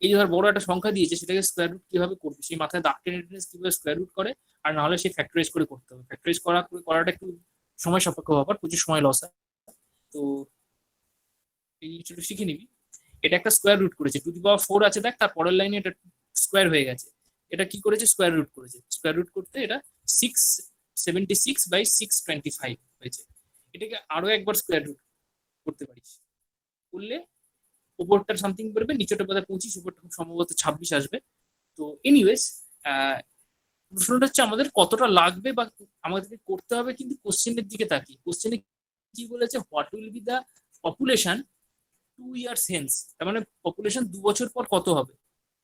এই যে ধর বড় একটা সংখ্যা দিয়েছে, সেটাকে স্কোয়ার রুট কিভাবে করবি, সেই মাথায় দাগ টেনে টেনে কিভাবে স্কোয়ার রুট করে, আর নাহলে সেই ফ্যাক্টরাইজ করে করতে হবে। ফ্যাক্টরাইজ করাটা একটু সময় সাপেক্ষ ব্যাপার, প্রচুর সময় লস হয়। তো এই জিনিসটা শিখে নিবি। এটা একটা স্কোয়ার রুট করেছে, টু দি পাওয়ার 4 আছে, দেখ তার পরের লাইনে এটা স্কোয়ার হয়ে গেছে। এটা কি করেছে, স্কোয়ার রুট করেছে। স্কোয়ার রুট করতে এটা 676/625 হয়েছে। এটাকে আরো একবার স্কোয়ার রুট করতে পারিস, করলে উপরটা সামথিং বেরোবে, নিচেটা বোধহয় 25, উপরটা খুব সম্ভবত 26 আসবে। তো এনিওয়েজ, প্রশ্নটা হচ্ছে আমাদের কতটা লাগবে বা আমাদেরকে করতে হবে, কিন্তু কোশ্চেনের দিকে তাকিয়ে। কোশ্চেনে কি বলেছে, what will be the population 2 years hence, তার মানে পপুলেশন 2 বছর পর কত হবে।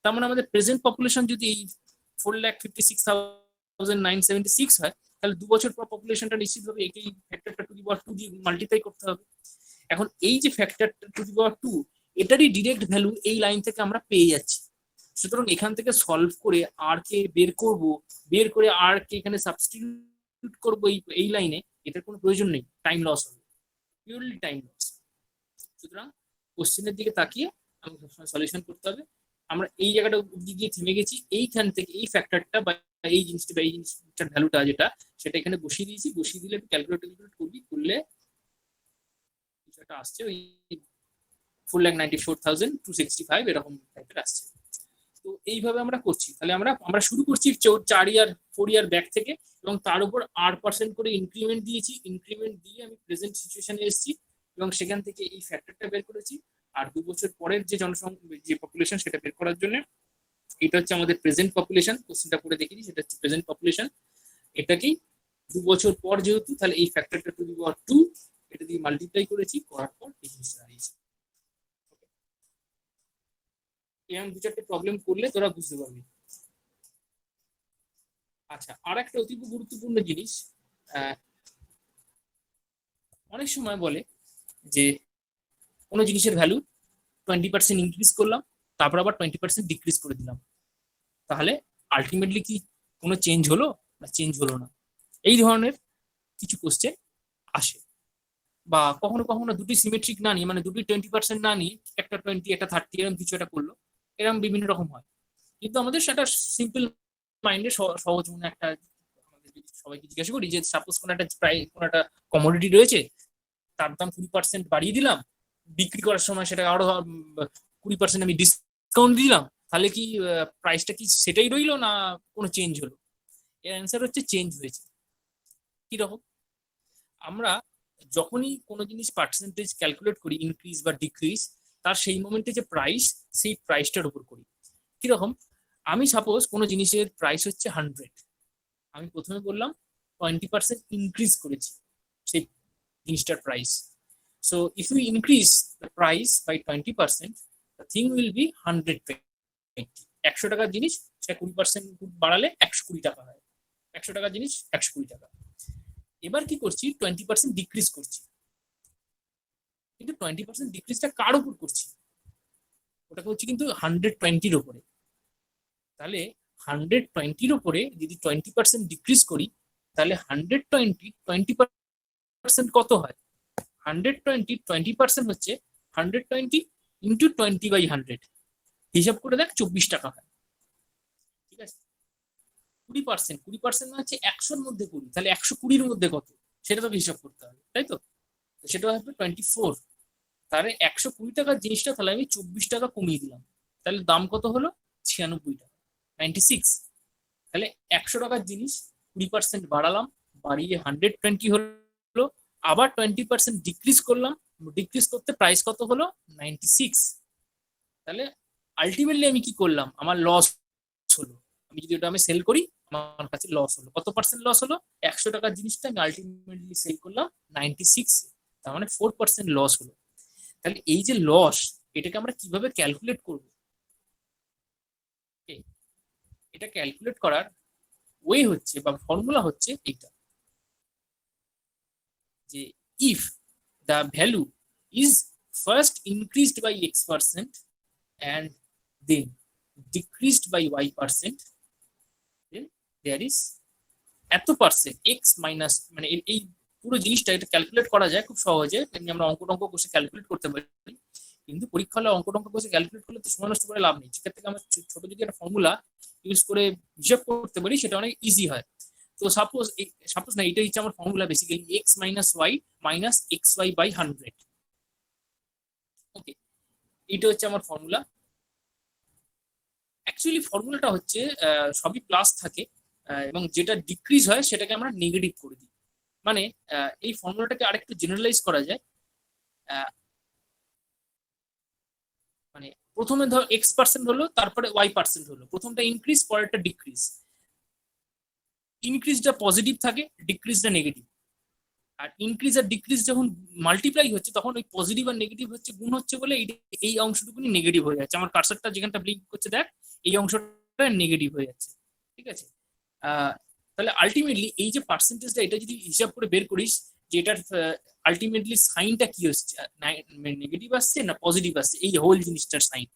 তার মানে আমাদের প্রেজেন্ট পপুলেশন যদি এই 4,56,976 হয়, তাহলে 2 বছর পর পপুলেশনটা নিশ্চিতভাবে এই ফ্যাক্টরটা টু দি পাওয়ার 2 দিয়ে মাল্টিপ্লাই করতে হবে। এখন এই যে ফ্যাক্টরটা টু দি পাওয়ার 2, এটারই ডিরেক্ট ভ্যালু এই লাইন থেকে আমরা পেয়ে যাচ্ছি। সুতরাং এখান থেকে সলভ করে আর কে বের করব, বের করে আর কে এখানে সাবস্টিটিউট করব এই লাইনে, এটার কোনো প্রয়োজন নেই, টাইম লস হবে, পিওরলি টাইম লস। সুতরাং কোশ্চেনের দিকে তাকিয়ে আমাকে সলিউশন করতে হবে। আমরা এই জায়গাটা অব্দি গিয়ে থেমে গেছি, এইখান থেকে এই ফ্যাক্টরটা বা এই জিনিসটা বা এই জিনিসটার ভ্যালুটা যেটা, সেটা এখানে বসিয়ে দিয়েছি। বসিয়ে দিলে ক্যালকুলেট করবি, করলে কিছুটা আসছে, ওই 4,94,265 এরকম টাইপের আসছে। তো এইভাবে আমরা করছি। তাহলে আমরা শুরু করছি 4 ইয়ার ব্যাক থেকে, এবং তার উপর R% করে ইনক্রিমেন্ট দিয়েছি। ইনক্রিমেন্ট দিয়ে আমি প্রেজেন্ট সিচুয়েশনে এসেছি, এবং সেখান থেকে এই ফ্যাক্টরটা বের করেছি। আর 2 বছর পরের যে জনসংখ্যা, যে পপুলেশন, সেটা বের করার জন্য এটা হচ্ছে আমাদের প্রেজেন্ট পপুলেশন। কোশ্চেনটা করে দেখিয়ে, সেটা হচ্ছে প্রেজেন্ট পপুলেশন। এটাকেই 2 বছর পর যেহেতু, তাহলে এই ফ্যাক্টরটা টু দি পাওয়ার 2, এটা দিয়ে মাল্টিপ্লাই করেছি, করার পর এই জিনিসটা দাঁড়িয়েছে। এরকম 2-4টে প্রবলেম করলে তোরা বুঝতে পারবি। আচ্ছা, আর একটা অতি গুরুত্বপূর্ণ জিনিস, অনেক সময় বলে যে কোনো জিনিসের ভ্যালু 20% ইনক্রিজ করলাম, তারপর আবার 20% ডিক্রিজ করে দিলাম, তাহলে আলটিমেটলি কি কোনো চেঞ্জ হলো না চেঞ্জ হলো না। এই ধরনের কিছু কোশ্চেন আসে। বা কখনো কখনো দুটি সিমেট্রিক না নিয়ে, মানে দুটি 20% না নিয়ে, একটা 20 একটা 30 এরকম কিছু একটা করলো, এরকম বিভিন্ন রকম হয়। কিন্তু আমাদের সেটা সিম্পল মাইন্ডে সহজ মনে একটা, আমাদের যদি সবাইকে জিজ্ঞাসা করি যে সাপোজ কোনো একটা কোনো একটা কমোডিটি রয়েছে, তার দাম 20% বাড়িয়ে দিলাম, বিক্রি করার সময় সেটা আরো 20% আমি ডিসকাউন্ট দিলাম, তাহলে কি প্রাইসটা কি সেটাই রইলো না কোনো চেঞ্জ হলো? এর অ্যান্সার হচ্ছে চেঞ্জ হয়েছে। কিরকম? আমরা যখনই কোনো জিনিস পার্সেন্টেজ ক্যালকুলেট করি, ইনক্রিজ বা ডিক্রিজ, তার সেই মোমেন্টে যে প্রাইস, সেই প্রাইসটার উপর করি। কিরকম? আমি সাপোজ কোনো জিনিসের প্রাইস হচ্ছে 100, আমি প্রথমে বললাম 20% ইনক্রিজ করেছি সেই জিনিসটার প্রাইস। So if you increase the price by 20%, the thing will be 120। 100 টাকার জিনিস, সেটা 20% বাড়ালে 120 টাকা হয়। 100 টাকার জিনিস 120 টাকা। এবার কি করছি, 20% ডিক্রিজ করছি, কিন্তু 20% ডিক্রিজটা কার উপর করছি? ওটা করছি কিন্তু 120-র উপরে। তাহলে 120-র উপরে যদি 20% ডিক্রিজ করি, তাহলে 120 কত হয়? 20% হচ্ছে 120 ইন্টু 20/100, হিসাব করে দেখ 24 টাকা হয়। ঠিক আছে, 20% হচ্ছে 100-র মধ্যে 20, তাহলে 120-র মধ্যে কত সেটা তোকে হিসাব করতে হবে, তাই তো? সেটা হবে 24। তাহলে 120 টাকার জিনিসটা তাহলে আমি 24 টাকা কমিয়ে দিলাম, তাহলে দাম কত হলো? 96 টাকা, 96। তাহলে 100 টাকার জিনিস 20% বাড়ালাম, বাড়িয়ে 120 হলো, আবার 20% ডিক্রিজ করলাম, ডিক্রিজ করতে প্রাইস কত হলো 96। তাহলে আলটিমেটলি আমি কি করলাম, আমার লস হলো। আমি যদি ওটা আমি সেল করি আমার কাছে লস হলো, কত পার্সেন্ট লস হলো, 100 টাকার জিনিসটা আমি আলটিমেটলি সেল করলাম 96, তার মানে 4% লস হলো। তাহলে এই যে লস, এটাকে আমরা কিভাবে ক্যালকুলেট করব? এটা ক্যালকুলেট করার ওয়ে হচ্ছে বা ফর্মুলা হচ্ছে এটা, যে if the value is first increased by x% and then decreased by y%, then there is এত পার্সেন্ট x মাইনাস, মানে এই পুরো জিনিসটা এটা ক্যালকুলেট করা যায় খুব সহজে, তেমনি আমরা অঙ্ক টঙ্ক কষে ক্যালকুলেট করতে পারি। কিন্তু পরীক্ষা হলে অঙ্ক টঙ্ক কষে ক্যালকুলেট করলে তো সময় নষ্ট করে লাভ নেই। সেক্ষেত্রে আমরা ছোট যদি একটা ফর্মুলা ইউজ করে হিসাব করতে পারি সেটা অনেক ইজি হয়। তো সাপোজ না, এটা হচ্ছে আমার formula basically x minus Y minus X Y by 100। Okay, এটা হচ্ছে আমার ফর্মুলা। অ্যাকচুয়ালি ফর্মুলাটা হচ্ছে সবই প্লাস থাকে, এবং যেটা ডিক্রিজ হয় সেটাকে আমরা নেগেটিভ করে দিই। মানে এই ফর্মুলাটাকে আরেকটু জেনারেলাইজ করা যায়। মানে প্রথমে ধর x% হলো, তারপরে y% হলো, প্রথমটা ইনক্রিজ পরেরটা ডিক্রিজ। ইনক্রিজটা পজিটিভ থাকে, ডিক্রিজটা নেগেটিভ। আর ইনক্রিজ আর ডিক্রিজ যখন মাল্টিপ্লাই হচ্ছে তখন ওই পজিটিভ আর নেগেটিভ হচ্ছে গুণ হচ্ছে বলে এই অংশটুকুনি নেগেটিভ হয়ে যাচ্ছে। আমার কার্সারটা যেখানটা ব্লিঙ্ক করছে দেখ, এই অংশটা নেগেটিভ হয়ে যাচ্ছে। ঠিক আছে, তাহলে আলটিমেটলি এই যে পার্সেন্টেজটা, এটা যদি হিসাব করে বের করিস যে এটার আলটিমেটলি সাইনটা কি হচ্ছে, নেগেটিভ আসছে না পজিটিভ আসছে, এই হোল জিনিসটার সাইন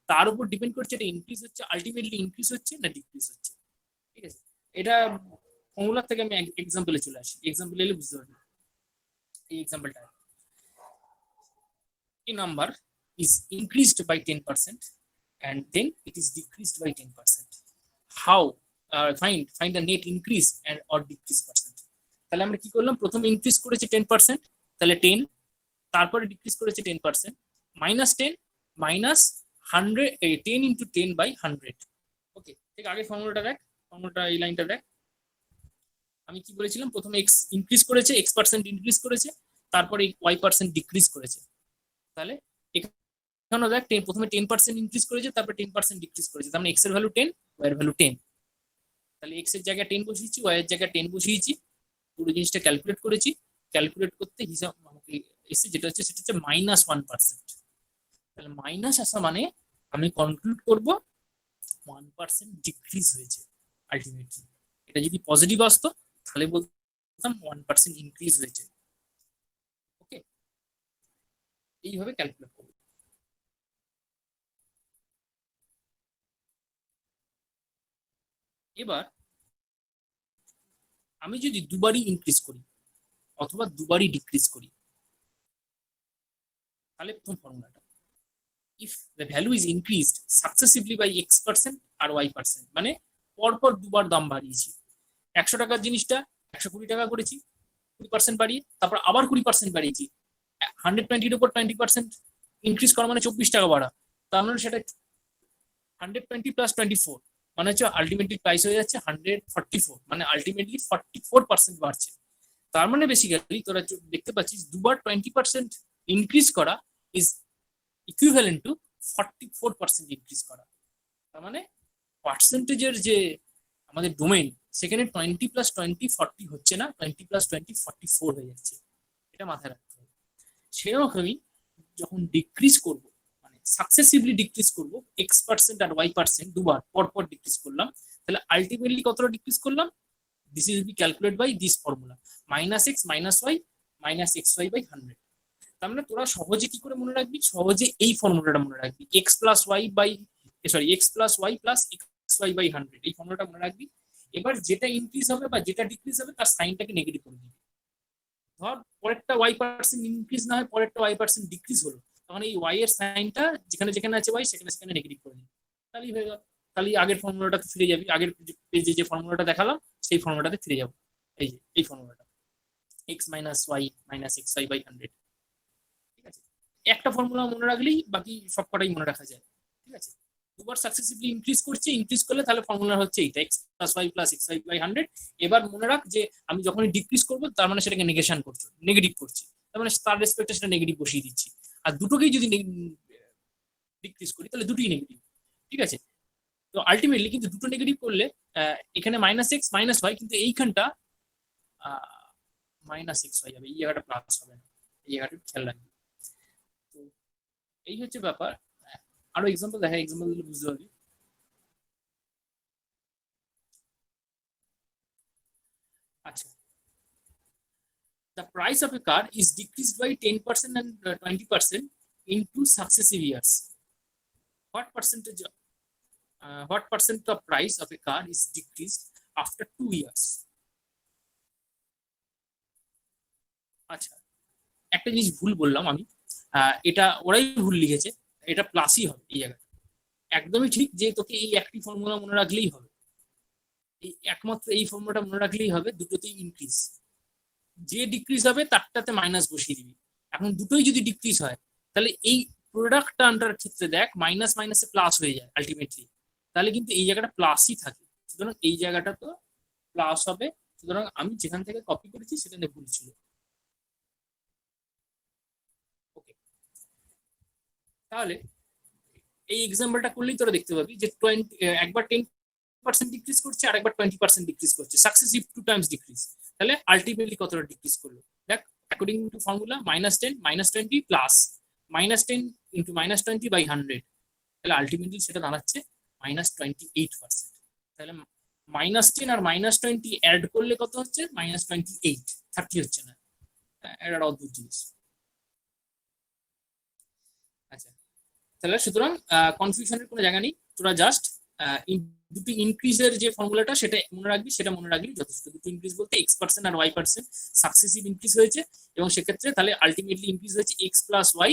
তার উপর ডিপেন্ড করছে এটা ইনক্রিজ হচ্ছে, আলটিমেটলি ইনক্রিজ হচ্ছে না ডিক্রিজ হচ্ছে। ঠিক আছে, এটা ফর্মুলা থেকে আমি এক্সাম্পলে চলে আসি, এক্সাম্পল এলে বুঝতে পারবি। এই এক্সাম্পলটা, a number is increased by 10% and then it is decreased by 10%. How find the net increase and or decrease percent? তাহলে আমরা কি করলাম, প্রথমে ইনক্রিজ করেছে 10%, তাহলে 10, তারপরে ডিক্রিজ করেছে 10%, মাইনাস 10 মাইনাস 100, 10 ইন্টু 10 বাই 100। ওকে, ঠিক আগে ফর্মুলাটা দেখ, ফর্মুলাটা এই লাইনটা দেখ। আমি কি বলেছিলাম, প্রথমে x ইনক্রিজ করেছে, x% ইনক্রিজ করেছে, তারপরে y% ডিক্রিজ করেছে। তাহলে এখানেও দেখ, প্রথমে 10% ইনক্রিজ করেছে, তারপরে 10% ডিক্রিজ করেছে, তার মানে x এর ভ্যালু 10, y এর ভ্যালু 10। তাহলে x এর জায়গায় 10 বসিয়েছি, y এর জায়গায় 10 বসিয়েছি, পুরো জিনিসটা ক্যালকুলেট করেছি। ক্যালকুলেট করতে হিসাব আমাকে এসে যেটা হচ্ছে সেটা হচ্ছে -1%। তাহলে মাইনাস আসা মানে আমি কনক্লুড করব 1% ডিক্রিজ হয়েছে আলটিমেটলি। এটা যদি পজিটিভ আসতো তাহলে বলতাম 1% ইনক্রিজ হয়েছে। ওকে, এইভাবে ক্যালকুলেট করব। এবার আমি যদি দুবারই ইনক্রিজ করি অথবা দুবারই ডিক্রিজ করি, তাহলে প্রথম ফর্মুলাটা, if the value is increased successively by x% আর y%, মানে পরপর দুবার দাম বাড়িয়েছি। 100 টাকার জিনিসটা 120 টাকা করেছি 20% বাড়িয়ে, তারপর আবার 20% বাড়িয়েছি। 120 উপর 20% ইনক্রিজ করা মানে 24 টাকা বাড়া, তার মানে সেটা 120 প্লাস 24 মানে হচ্ছে আলটিমেটলি প্রাইস হয়ে যাচ্ছে 144, মানে আলটিমেটলি 44% বাড়ছে। তার মানে বেসিক্যালি তোরা দেখতে পাচ্ছিস দুবার 20% ইনক্রিজ করা ইজ ইকুইভ্যালেন্ট টু 44% ইনক্রিজ করা। তার মানে পার্সেন্টেজের যে আমাদের ডোমেইন, সেখানে 20 প্লাস 20 40 হচ্ছে না, 20 প্লাস 20 44 হয়ে যাচ্ছে। এটা মাথায় রাখতে হবে। সেরকমই যখন ডিক্রিজ করব, মানে সাকসেসিভলি ডিক্রিজ করব, x% আর y% দুবার পরপর ডিক্রিজ করলাম, তাহলে আলটিমেটলি কতটা ডিক্রিজ করলাম, this is be calculate by this formula, -x minus y minus xy by 100। তার মানে তোরা সহজে কি করে মনে রাখবি, সহজে এই ফর্মুলাটা মনে রাখবি, x plus y plus xy by 100, এই ফর্মুলাটা মনে রাখবি। এবার যেটা ইনক্রিজ হবে বা যেটা ডিক্রিজ হবে তার সাইনটাকে নেগেটিভ করে দিবি। ধর পরেরটা y% ইনক্রিজ না হয়, পরেরটা y% ডিক্রিজ হলো, তখন এই y এর সাইনটা যেখানে যেখানে আছে y সেখানে নেগেটিভ করে দিবি। তাহলেই হয়ে গেল। তাহলে আগের ফর্মুলাটাতে ফিরে যাবি, আগের পেজে যে ফর্মুলাটা দেখালাম সেই ফর্মুলাটাতে ফিরে যাবো। এই যে এই ফর্মুলাটা, x minus y minus xy by 100। ঠিক আছে, একটা ফর্মুলা মনে রাখলেই বাকি সবকটাই মনে রাখা যায়। ঠিক আছে, দুবার সাকসেসিভলি ইনক্রিজ করলে তাহলে ফর্মুলা হচ্ছে এইটা x plus Y plus X Y by 100। এবার মনে রাখ যে আমি যখনই ডিক্রিজ করবো তার মানে সেটাকে নেগেশন করছি, নেগেটিভ করছি, তার মানে তার রেসপেক্টে সেটা নেগেটিভ বসিয়ে দিচ্ছি। আর দুটোকেই যদি ডিক্রিজ করি তাহলে দুটোই নেগেটিভ, ঠিক আছে? তো আলটিমেটলি কিন্তু দুটো নেগেটিভ করলে এখানে মাইনাস এক্স মাইনাস ওয়াই, কিন্তু এইখানটা মাইনাস এক্স হয়ে যাবে, এই জায়গাটা প্লাস হবে না, এই জায়গাটা খেয়াল রাখবে। তো এই হচ্ছে ব্যাপার। আরো এক্সাম্পল দেখা, এক্সাম্পল দিলে বুঝতে পারবি। আচ্ছা, the price of a car is decreased by 10% and 20% in 2 successive years. What percent of price of a car is decreased after 2 years? আচ্ছা, একটা জিনিস ভুল বললাম আমি, এটা ওরাই ভুল লিখেছে, এটা প্লাসই হবে এই জায়গায়। একদমই ঠিক যে তোকে এই একটি ফর্মুলা মনে রাখলেই হবে, এই একমাত্র এই ফর্মুলাটা মনে রাখলেই হবে, দুটোতেই ইনক্রিজ। যে ডিক্রিজ হবে তারটাতে মাইনাস বসিয়ে দিবি। এখন দুটোই যদি ডিক্রিজ হয় তাহলে এই প্রোডাক্ট টার্মটার ক্ষেত্রে দেখ মাইনাস মাইনাসে প্লাস হয়ে যায় আলটিমেটলি, তাহলে কিন্তু এই জায়গাটা প্লাসই থাকে, সুতরাং এই জায়গাটা তো প্লাস হবে। সুতরাং আমি যেখান থেকে কপি করেছি সেখানে ভুল ছিল। ওকে, তাহলে এই এক্সাম্পলটা করলেই তোরা দেখতে পাবি যে একবার 10% ডিক্রিজ করছে আর একবার 20% ডিক্রিজ করছে, সাকসেসিভ 2 টাইমস ডিক্রিজ। তাহলে আলটিমেটলি কতটা ডিক্রিজ করলো দেখ, according to formula -10 -20 plus -10 into -20 by 100, তাহলে আলটিমেটলি সেটা দাঁড়াচ্ছে -28%। তাহলে -10 আর -20 অ্যাড করলে কত হচ্ছে? -28, 30 হচ্ছে না। এটা অদ্ভুত জিনিস। আচ্ছা, তাহলে সুতরাং কনফিউশনের কোনো জায়গা নেই, তোরা জাস্ট দুটি ইনক্রিজের যে ফর্মুলাটা সেটা মনে রাখবি যথেষ্ট। দুটো ইনক্রিজ বলতে x% আর y% সাকসেসিভ ইনক্রিজ হয়েছে, এবং সেক্ষেত্রে তাহলে আলটিমেটলি ইনক্রিজ হয়েছে x plus Y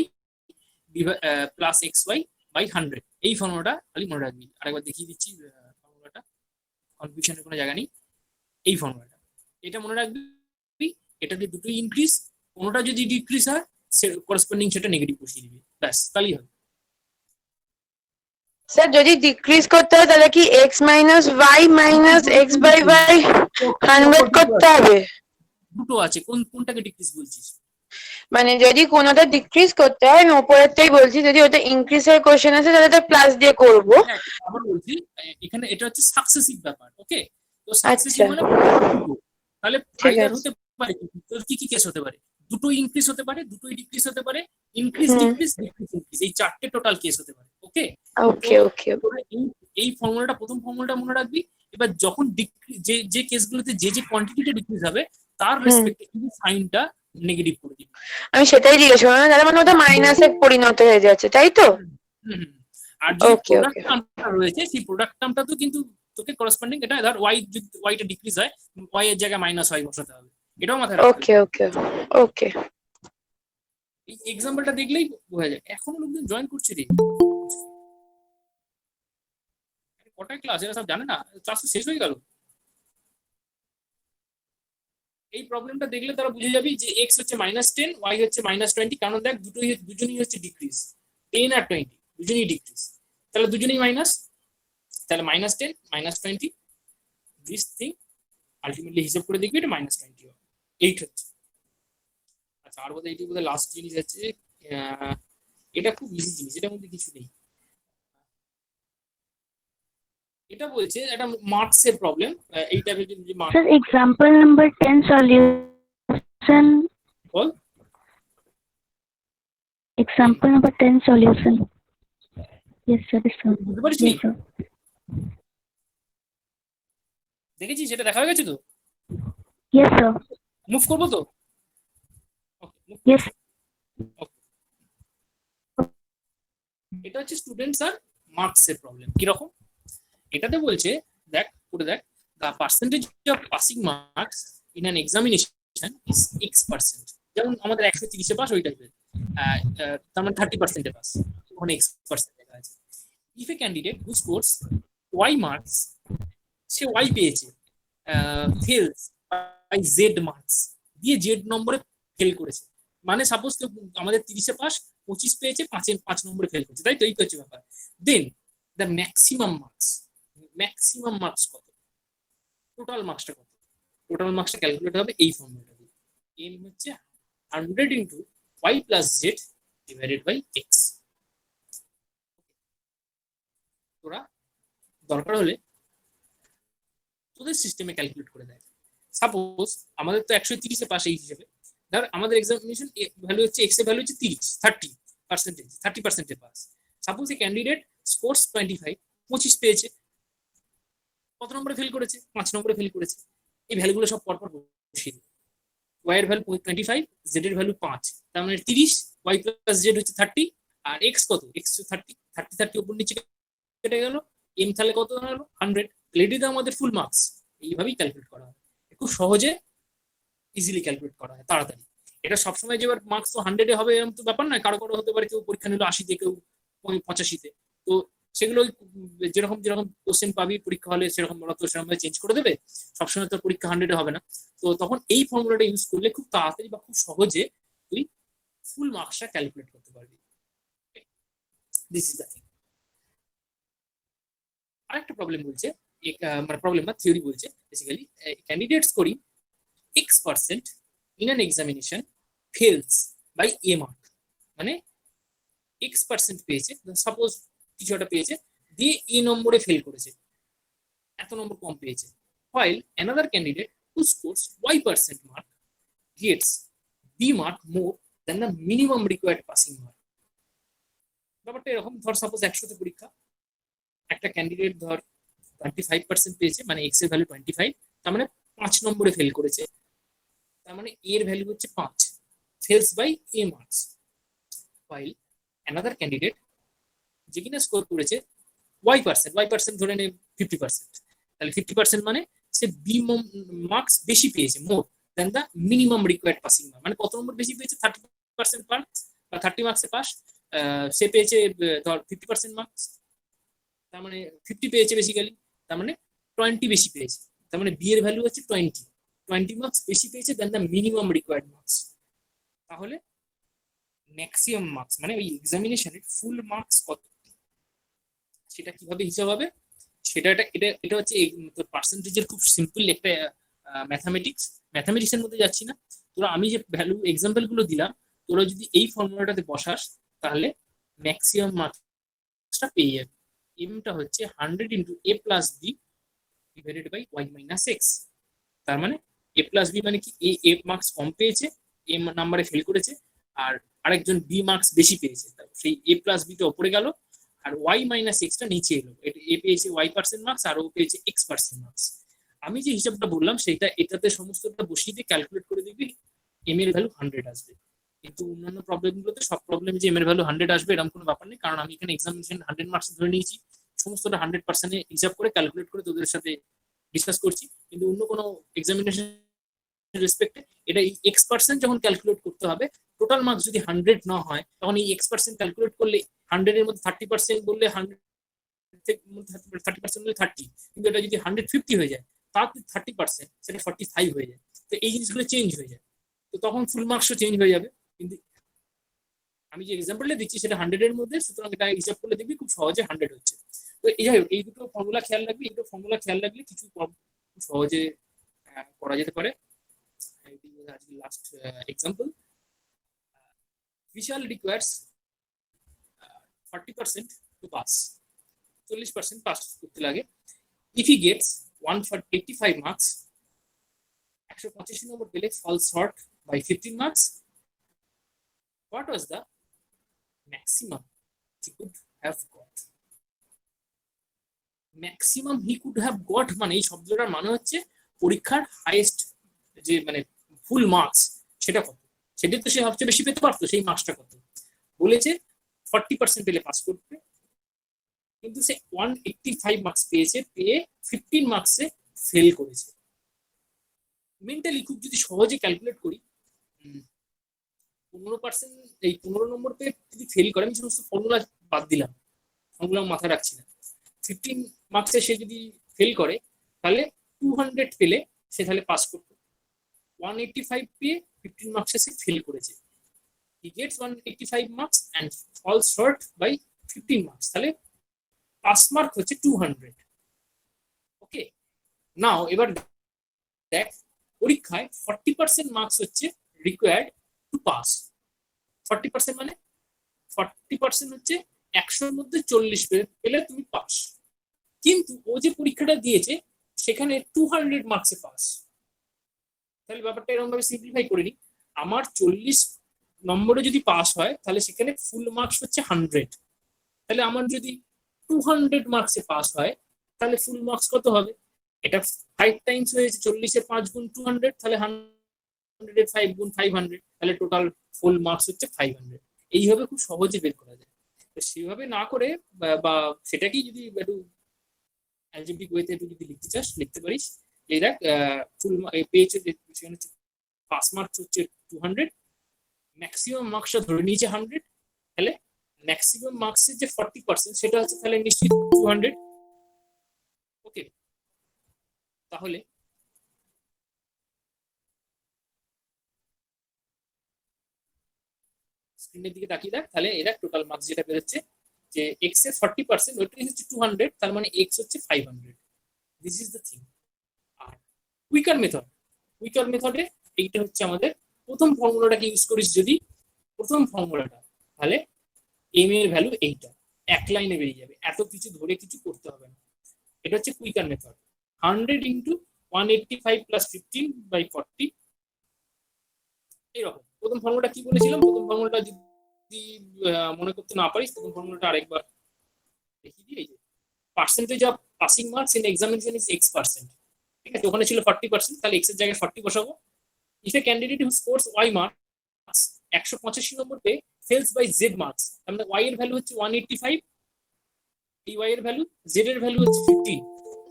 plus X Y by 100। এই ফর্মুলাটা খালি মনে রাখবি। আরেকবার দেখিয়ে দিচ্ছি ফর্মুলাটা, কনফিউশনের কোনো জায়গা নেই। এই ফর্মুলাটা এটা মনে রাখবি, এটাতে দুটোই ইনক্রিজ, কোনোটা যদি ডিক্রিজ হয় করেসপন্ডিং সেটা নেগেটিভ বসিয়ে দিবি, ব্যাস তাহলেই হবে। স্যার যদি ডিক্রিজ করতে হয় তাহলে কি x minus y minus x by 100 করতে হবে? দুটো আছে, কোনটাকে ডিক্রিজ বলছিস? মানে যদি কোনোটা ডিক্রিজ করতে হয়, আমি উপরেরটাই বলছি, যদি ওটা ইনক্রিজ এর কোশ্চেন আছে তাহলে তো প্লাস দিয়ে করব। আবার বলছি, এখানে এটা হচ্ছে সাকসেসিভ ব্যাপার, ওকে? তো সাকসেসিভ মানে তাহলে ফাইদার হতে পারে, তোর কি কি কেস হতে পারে? দুটো ইনক্রিজ হতে পারে, দুটোই ডিক্রিজ হতে পারে, ইনক্রিজ ডিক্রিজ ডিক্রিজ ইনক্রিজ, এই চারটে টোটাল কেস হতে পারে, ওকে? ওকে ওকে। এই ফর্মুলাটা, প্রথম ফর্মুলাটা মনে রাখবি। এবার যখন যে কেসগুলোতে যে কোয়ান্টিটিটা ডিক্রিজ হবে তার রেসপেক্টে সাইনটা নেগেটিভ করে দিবি। আমি সেটাই জিজ্ঞেস করলাম, তার মানে ওটা মাইনাসে পরিণত হয়ে যাচ্ছে, তাই তো? আর যে প্রোডাক্ট টার্মটা রয়েছে সেই প্রোডাক্ট টার্মটা তো কিন্তু তোকে করেসপন্ডিং, এটা ধর ওয়াইটা ডিক্রিজ হয়, ওয়াই এর জায়গায় -y বসাতে হবে, এটাও মাথায় রাখতে হবে। ওকে ওকে ওকে। এই এক্সাম্পলটা দেখলেই বোঝা যায়। এখনো লোকজন জয়েন করছে রে, কটায় ক্লাস এরা সব জানে না, ক্লাস তো শেষ হয়ে গেল। এই প্রবলেমটা দেখলে তারা বুঝে যাবি যে x হচ্ছে -10, y হচ্ছে -20, কারণ দেখ দুজনই হচ্ছে ডিক্রিজ, 10 আর 20 দুজনই ডিক্রিজ, তাহলে দুজনেই মাইনাস, তাহলে -10 -20 দিস থিং আলটিমেটলি হিসাব করে দেখবি এটা -20 হবে, 8 হচ্ছে। আচ্ছা, আর বোধহয় এটি বোধহয় লাস্ট জিনিস আছে, এটা খুব ইজি জিনিস, এটার মধ্যে কিছু নেই। এটা বলছে একটা মার্কসের প্রবলেম, এই টাইপের যে marks. Sir, example number 10 solution. বল। Example number 10 solution. Yes, sir. Yes, sir. বুঝতে পারছিস? Yes, sir. দেখেছিস সেটা দেখা হয়ে গেছে তো? Yes, sir. মুভ করবো তো? Yes. এটা হচ্ছে স্টুডেন্টস আর মার্কসের প্রবলেম। কিরকম? এটাতে বলছে দেখ, করে দেখ, the percentage of passing marks in an examination is x%, যেমন আমাদের 130 এ পাস ওই টাইপের, তার মানে 30% এ পাস, ওখানে x% লেখা আছে। if a candidate who scores y marks, say y পেয়েছে, fails by z marks, দিয়ে z নম্বরে ফেল করেছে, মানে সাপোজ আমাদের 30 এ পাস 25 পেয়েছে, 5 নম্বরে ফেল করেছে, তাই তো? এই তো হচ্ছে ব্যাপার। দেন দ্য ম্যাক্সিমাম মার্কস কত, টোটাল মার্কসটা কত, টোটাল মার্কসটা ক্যালকুলেট হবে এই ফর্মুলাটা দিয়ে। এম হচ্ছে 100 into y plus Z divided by X. তোরা দরকার হলে তোদের সিস্টেমে ক্যালকুলেট করে দেয়। সাপোজ আমাদের তো 130 এ পাস এই হিসেবে, ধর আমাদের এক্সামিনেশন ভ্যালু হচ্ছে এক্স এর ভ্যালু হচ্ছে 30% পাস। সাপোজ এ ক্যান্ডিডেট স্কোরস 25 পেয়েছে, কত নম্বরে ফেল করেছে? 5 নম্বরে ফেল করেছে। এই ভ্যালুগুলো সব পরপর বসিয়ে দিই। y এর ভ্যালু 25, z এর ভ্যালু 5, তার মানে 30, y প্লাস z হচ্ছে 30, আর x কত? x 30 উপর নিচে কেটে গেল, m তাহলে কত দাঁড়ালো? 100। এটি আমাদের ফুল মার্কস। এইভাবেই ক্যালকুলেট করা হয়, খুব সহজে ইজিলি ক্যালকুলেট করা হয়, তাড়াতাড়ি। এটা সবসময় যে এবার মার্কস তো 100 হবে এরকম তো ব্যাপার নয়, কারো কারো হতে পারে কেউ পরীক্ষা নিল 80 তে, কেউ 85 তে। তো সেগুলো যেরকম কোশ্চেন পাবি পরীক্ষা হলে সেরকম ওরা তো সেরকম চেঞ্জ করে দেবে, সবসময় তো পরীক্ষা 100 হবে না। তো তখন এই ফর্মুলাটা ইউজ করলে খুব তাড়াতাড়ি বা খুব সহজে তুই ফুল মার্কসটা ক্যালকুলেট করতে পারবি। This is the thing. আরেকটা প্রবলেম বলছে, মানে প্রবলেম না, থিওরি বলছে basically candidate scoring x% in an examination fails by a mark, মানে x% পেয়েছে, সাপোজ কিছু একটা পেয়েছে দিয়ে a নম্বরে ফেল করেছে, এত নম্বর কম পেয়েছে, while another candidate who scores y% mark gets b mark more than the minimum required passing mark। ব্যাপারটা এরকম, ধর সাপোজ 100 তে পরীক্ষা, একটা ক্যান্ডিডেট ধর 25% পেয়েছে, মানে x এর ভ্যালু 25, তার মানে 5 নম্বরে ফেল করেছে, তার মানে এর ভ্যালু হচ্ছে 5, fails by a marks. while another candidate যে কিনা স্কোর করেছে y% ধরে নে 50%, তাহলে 50% মানে সে বি মার্কস বেশি পেয়েছে, more than the minimum required passing mark. মানে কত নম্বর বেশি পেয়েছে? 30% মার্কস বা 30 মার্কসে পাস, সে পেয়েছে ধর 50% মার্কস, তার মানে 50 পেয়েছে বেসিক্যালি, তার মানে 20 বেশি পেয়েছে, তার মানে বি এর ভ্যালু হচ্ছে 20 মার্কস বেশি পেয়েছে দেন দ্য মিনিমাম রিকোয়ার্ড মার্কস। তাহলে ম্যাক্সিমাম মার্কস মানে ওই এক্সামিনেশনের ফুল মার্কস কত, সেটা কিভাবে হিসাব হবে? সেটা এটা হচ্ছে পার্সেন্টেজের খুব সিম্পল একটা ম্যাথামেটিক্সের মধ্যে যাচ্ছি না তোরা। আমি যে ভ্যালু এক্সাম্পল গুলো দিলাম, তোরা যদি এই ফর্মুলাটাতে বসাস তাহলে ম্যাক্সিমাম মার্কসটা পেয়ে যাবে। এমটা হচ্ছে 100 into a plus B divided by y minus X. তার মানে a প্লাস বি মানে কি, এ মার্কস কম পেয়েছে, এ নাম্বারে ফেল করেছে, আর আরেকজন বি মার্কস বেশি পেয়েছে, সেই a প্লাস বিটা উপরে গেল আর y মাইনাস এক্সটা নিচে এলো। এ পেয়েছে y% মার্কস আর ও পেয়েছে x% মার্কস। আমি যে হিসাবটা বললাম সেটা এটাতে সমস্তটা বসিয়ে দিয়ে ক্যালকুলেট করে দিবি, এম এর ভ্যালু 100 আসবে। কিন্তু অন্যান্য প্রবলেমগুলোতে সব প্রবলেম যে এম এর ভ্যালু 100 আসবে এরকম কোনো ব্যাপার নেই, কারণ আমি এখানে এক্সামিনেশন 100 মার্কস ধরে নিয়েছি, সমস্তটা 100% হিসাব করে ক্যালকুলেট করে তোদের সাথে ডিসকাস করছি। কিন্তু অন্য কোনো এক্সামিনেশন রেসপেক্টে এটা এই x% যখন ক্যালকুলেট করতে হবে, টোটাল মার্কস যদি 100 না হয় তখন এই x% ক্যালকুলেট করলে 100 এর মধ্যে 30% বললে 30% বললে 30, কিন্তু এটা যদি 150 হয়ে যায় তার 30% সেটা 45 হয়ে যায়। তো এই জিনিসগুলো চেঞ্জ হয়ে যায়, তো তখন ফুল মার্কসও চেঞ্জ হয়ে যাবে। কিন্তু আমি যে এক্সাম্পলটা দিচ্ছি সেটা 100 এর মধ্যে, সুতরাং এটা হিসাব করলে দেখবি খুব সহজে 100 হচ্ছে। তো এই দুটো ফর্মুলা খেয়াল রাখবি, এই দুটো ফর্মুলা খেয়াল রাখলে কিছু খুব সহজে করা যেতে পারে। Last example, Vishal requires 40% to pass, 40% pass করতে লাগে। If he gets 185 marks, 185 নম্বর পেলে falls short by 15 marks, what was the maximum he could have got? Maximum he could have got মানে এই শব্দটার মানে হচ্ছে পরীক্ষার হাইয়েস্ট যে মানে ফুল মার্কস সেটা কত, সেটা তো সে সবচেয়ে বেশি পেতে পারতো, সেই মার্কসটা কত বলেছে 40% পেলে পাস করতে, কিন্তু সে 185 মার্কস পেয়েছে, পেয়ে 15 মার্কসে ফেল করেছে। মেন্টালি খুব যদি সহজে ক্যালকুলেট করি, 15% এই 15 নম্বর পেয়ে যদি ফেল করে, আমি সমস্ত ফর্মুলা বাদ দিলাম, ফর্মুলা মাথায় রাখছি না, 15 মার্কসে সে যদি ফেল করে তাহলে 200 পেলে সে তাহলে পাস করতো, 185 পেয়ে 15 মার্কসে সে ফেল করেছে। He gets 185 marks and falls short by 15 marks, তাহলে পাস মার্ক হচ্ছে 200। ওকে, নাও এবার দেখ পরীক্ষায় 40% মার্কস হচ্ছে রিকোয়ার্ড টু পাস। 40% মানে 40% হচ্ছে 100-র মধ্যে 40 পেলে তুমি পাস। কিন্তু ও যে পরীক্ষাটা দিয়েছে সেখানে 200 মার্কসে পাস। তাহলে ব্যাপারটা এরকম ভাবে সিম্পলিফাই করে নি, আমার 40 নম্বরে যদি পাস হয় তাহলে সেখানে ফুল মার্কস হচ্ছে 100। তাহলে আমার যদি 200 মার্কসে পাস হয় তাহলে ফুল মার্কস কত হবে? এটা 5 টাইমস হয়েছে, 40-এর 5 গুণ 200, তাহলে 100-এর 5 গুণ 500, তাহলে টোটাল ফুল মার্কস হচ্ছে 500। এইভাবে খুব সহজে বের করা যায়। তো সেভাবে না করে বা সেটাকেই যদি একটু অ্যালজেব্রিক ওয়েতে একটু যদি লিখতে চাস লিখতে পারিস। এই দেখ ফুল পেয়েছে যে সেখানে হচ্ছে পাস মার্কস হচ্ছে 200, ম্যাক্সিমাম মার্কসটা ধরে নিয়েছে 100, তাহলে ম্যাক্সিমাম মার্কসের যে 40% সেটা হচ্ছে তাহলে নিশ্চিত 200। ওকে, তাহলে স্ক্রিনের দিকে তাকিয়ে দেখ, তাহলে এরা টোটাল মার্কস যেটা বেরোচ্ছে যে এক্স এর 40% ওইটাই হচ্ছে 200, তার মানে এক্স হচ্ছে 500। This is the thing. আর কুইকার মেথডে এইটা হচ্ছে আমাদের প্রথম ফর্মুলাটাকে ইউজ করিস যদি, প্রথম ফর্মুলাটা, তাহলে এম এর ভ্যালু এইটা এক লাইনে বেরিয়ে যাবে, এত কিছু ধরে কিছু করতে হবে না। এটা হচ্ছে কুইকার মেথড। 100 ইন্টু 185 প্লাস 15/40 এইরকম। প্রথম ফর্মুলাটা কি বলেছিলাম? প্রথম ফর্মুলাটা যদি মনে করতে না পারিস প্রথম ফর্মুলাটা আরেকবার দেখিয়ে দিই। এই যে percentage of passing marks in examination is x%। ঠিক আছে, ওখানে ছিল 40%, তাহলে x এর জায়গায় 40 বসাবো। If A candidate who scores y marks 185 নম্বর পেয়ে ফেলস বাই z মার্কস, তার মানে y এর ভ্যালু হচ্ছে 185, এই y এর ভ্যালু, z এর ভ্যালু হচ্ছে 15,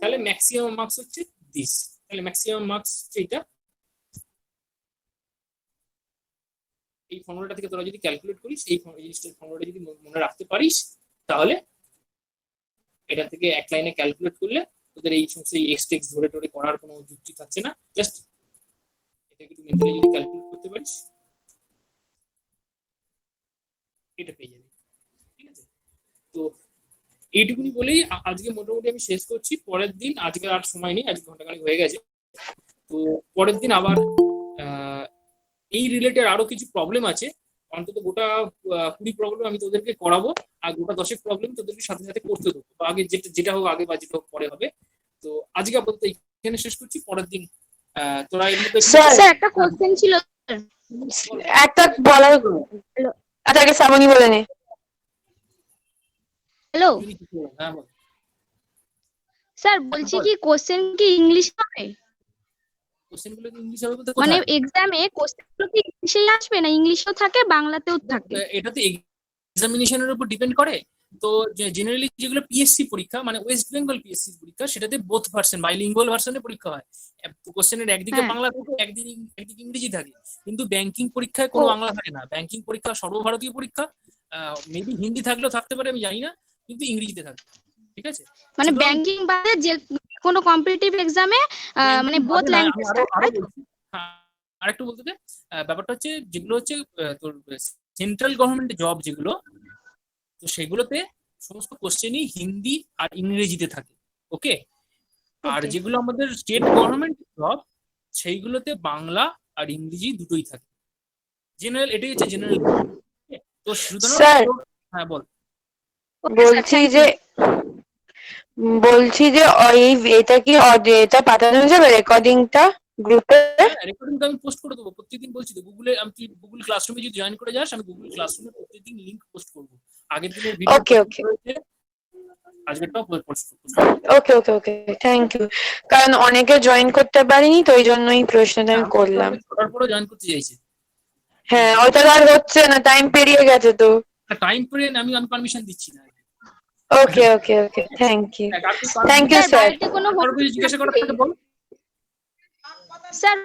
তাহলে ম্যাক্সিমাম মার্কস হচ্ছে দিস। তাহলে ম্যাক্সিমাম মার্কস হচ্ছে এটা। এই ফর্মুলাটা থেকে তোরা যদি ক্যালকুলেট করিস, এই জিনিসটার ফর্মুলাটা যদি মনে রাখতে পারিস, তাহলে এটা থেকে এক লাইনে ক্যালকুলেট করলে তোদের এই সমস্ত এক্স ধরে ধরে করার কোনো যুক্তি থাকছে না। জাস্ট এটাকে তুই মেন্টালি যদি ক্যালকুলেট করতে পারিস এটা পেয়ে যাবি। ঠিক আছে, তো এইটুকুনি বলেই আজকে মোটামুটি আমি শেষ করছি। পরের দিন, আজকে আর সময় নেই, আজকে ঘন্টাখানেক হয়ে গেছে, তো পরের দিন আবার এই রিলেটেড আরো কিছু প্রবলেম আছে, অন্তত গোটা 20 প্রবলেম আমি তোদেরকে করাবো, আর গোটা 10 প্রবলেম তোদেরকে সাথে সাথে করতে দেবো, আগে যেটা হোক আগে বা যেটা হোক পরে হবে। তো আজকে আপাতত এখানে শেষ করছি, পরের দিন তোরা এর মধ্যে স্যার একটা কোশ্চেন ছিল একটা বলার, আচ্ছা আগে শ্রাবণী বলে নে। হ্যালো হ্যাঁ বল। স্যার, বলছি কি কোশ্চেন কি ইংলিশ হবে? কোশ্চেনগুলো ইংলিশ হবে বলতে মানে কোথায়? এক্সামে কোশ্চেনগুলো কি ইংলিশেই আসবে না ইংলিশেও থাকে বাংলাতেও থাকে? এটা তো এক্সামিনেশনের উপর ডিপেন্ড করে। তো জেনারেলি যেগুলো পিএসসি পরীক্ষা, মানে ওয়েস্ট বেঙ্গল পিএসসি পরীক্ষা, সেটাতে বোথ ভার্সন, বাইলিঙ্গুয়াল ভার্সনে পরিক্ষা হয়। কোশ্চেনের একদিকে হ্যাঁ। বাংলা থাকে, একদিকে ইংরেজি থাকে। কিন্তু ব্যাংকিং পরীক্ষায় কোনো বাংলা থাকে না। ব্যাংকিং পরীক্ষা সর্বভারতীয় পরীক্ষা, মেবি হিন্দি থাকলেও থাকতে পারে, আমি জানি না, কিন্তু ইংরেজিতে থাকে। ঠিক আছে, মানে ব্যাংকিং বাদে যে কোনো কম্পিটিটিভ এক্সামে মানে বোথ ল্যাঙ্গুয়েজ থাকে। আরেকটু বলতে দে, ব্যাপারটা হচ্ছে যেগুলো হচ্ছে তোর সেন্ট্রাল গভর্নমেন্ট জব যেগুলো, তো সেগুলোতে সমস্ত কোশ্চেনই হিন্দি আর ইংরেজিতে থাকে। ওকে, আর Okay. যেগুলো আমাদের স্টেট গভর্নমেন্ট জব সেইগুলোতে বাংলা আর ইংরেজি দুটোই থাকে। জেনারেল, এটাই হচ্ছে জেনারেল। তো সুতরাং স্যার, হ্যাঁ বল। বলছি যে এই এটা কি এটা পাঠানো যাবে রেকর্ডিংটা গ্রুপে? রেকর্ডিং তো আমি পোস্ট করে দেবো প্রত্যেকদিন, বলছি তো গুগলে, আমি তুই গুগল ক্লাসরুমে যদি জয়েন করে যাস, আমি গুগল ক্লাসরুমে প্রত্যেকদিন লিংক পোস্ট করবো। আগের দিনের ভিডিও Okay. আজকেরটাও পোস্ট করবো। ওকে, থ্যাংক ইউ। কারণ অনেকে জয়েন করতে পারিনি, তো ওই জন্যই প্রশ্নটা আমি করলাম। তারপরে জয়েন করতে চাইছি। হ্যাঁ, ওইটা আর হচ্ছে না, টাইম পেরিয়ে গেছে তো। টাইম পরে আমি পারমিশন দিচ্ছি না। ওকে, থ্যাংক ইউ স্যার। বাড়িতে কোনো জিজ্ঞাসা করার থাকে বল। স্যার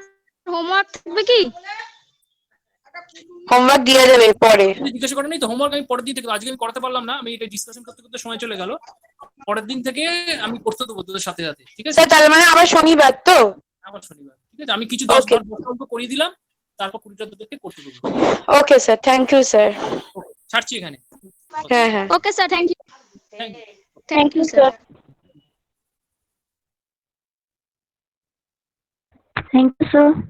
হোমওয়ার্ক থাকবে কি? হোমওয়ার্ক দিয়ে দেবে পরে। জিজ্ঞাসা করা নেই তো, হোমওয়ার্ক আমি পরের দিন থেকে, আজকে আমি করাতে পারলাম না, আমি এটা ডিসকাশন করতে করতে সময় চলে গেল, পরের দিন থেকে আমি করতে দেবো তোদের সাথে সাথে। ঠিক আছে স্যার, তার মানে আবার শনিবার তো? আবার শনিবার। ঠিক আছে, আমি কিছু 10 অঙ্ক করিয়ে দিলাম, তারপর 20টা তোদেরকে করতে দেবো। Okay sir, thank you sir. ছাড়ছি এখানে। হ্যাঁ। Okay sir, thank you. Thank you. Thank you, sir. Thank you, sir.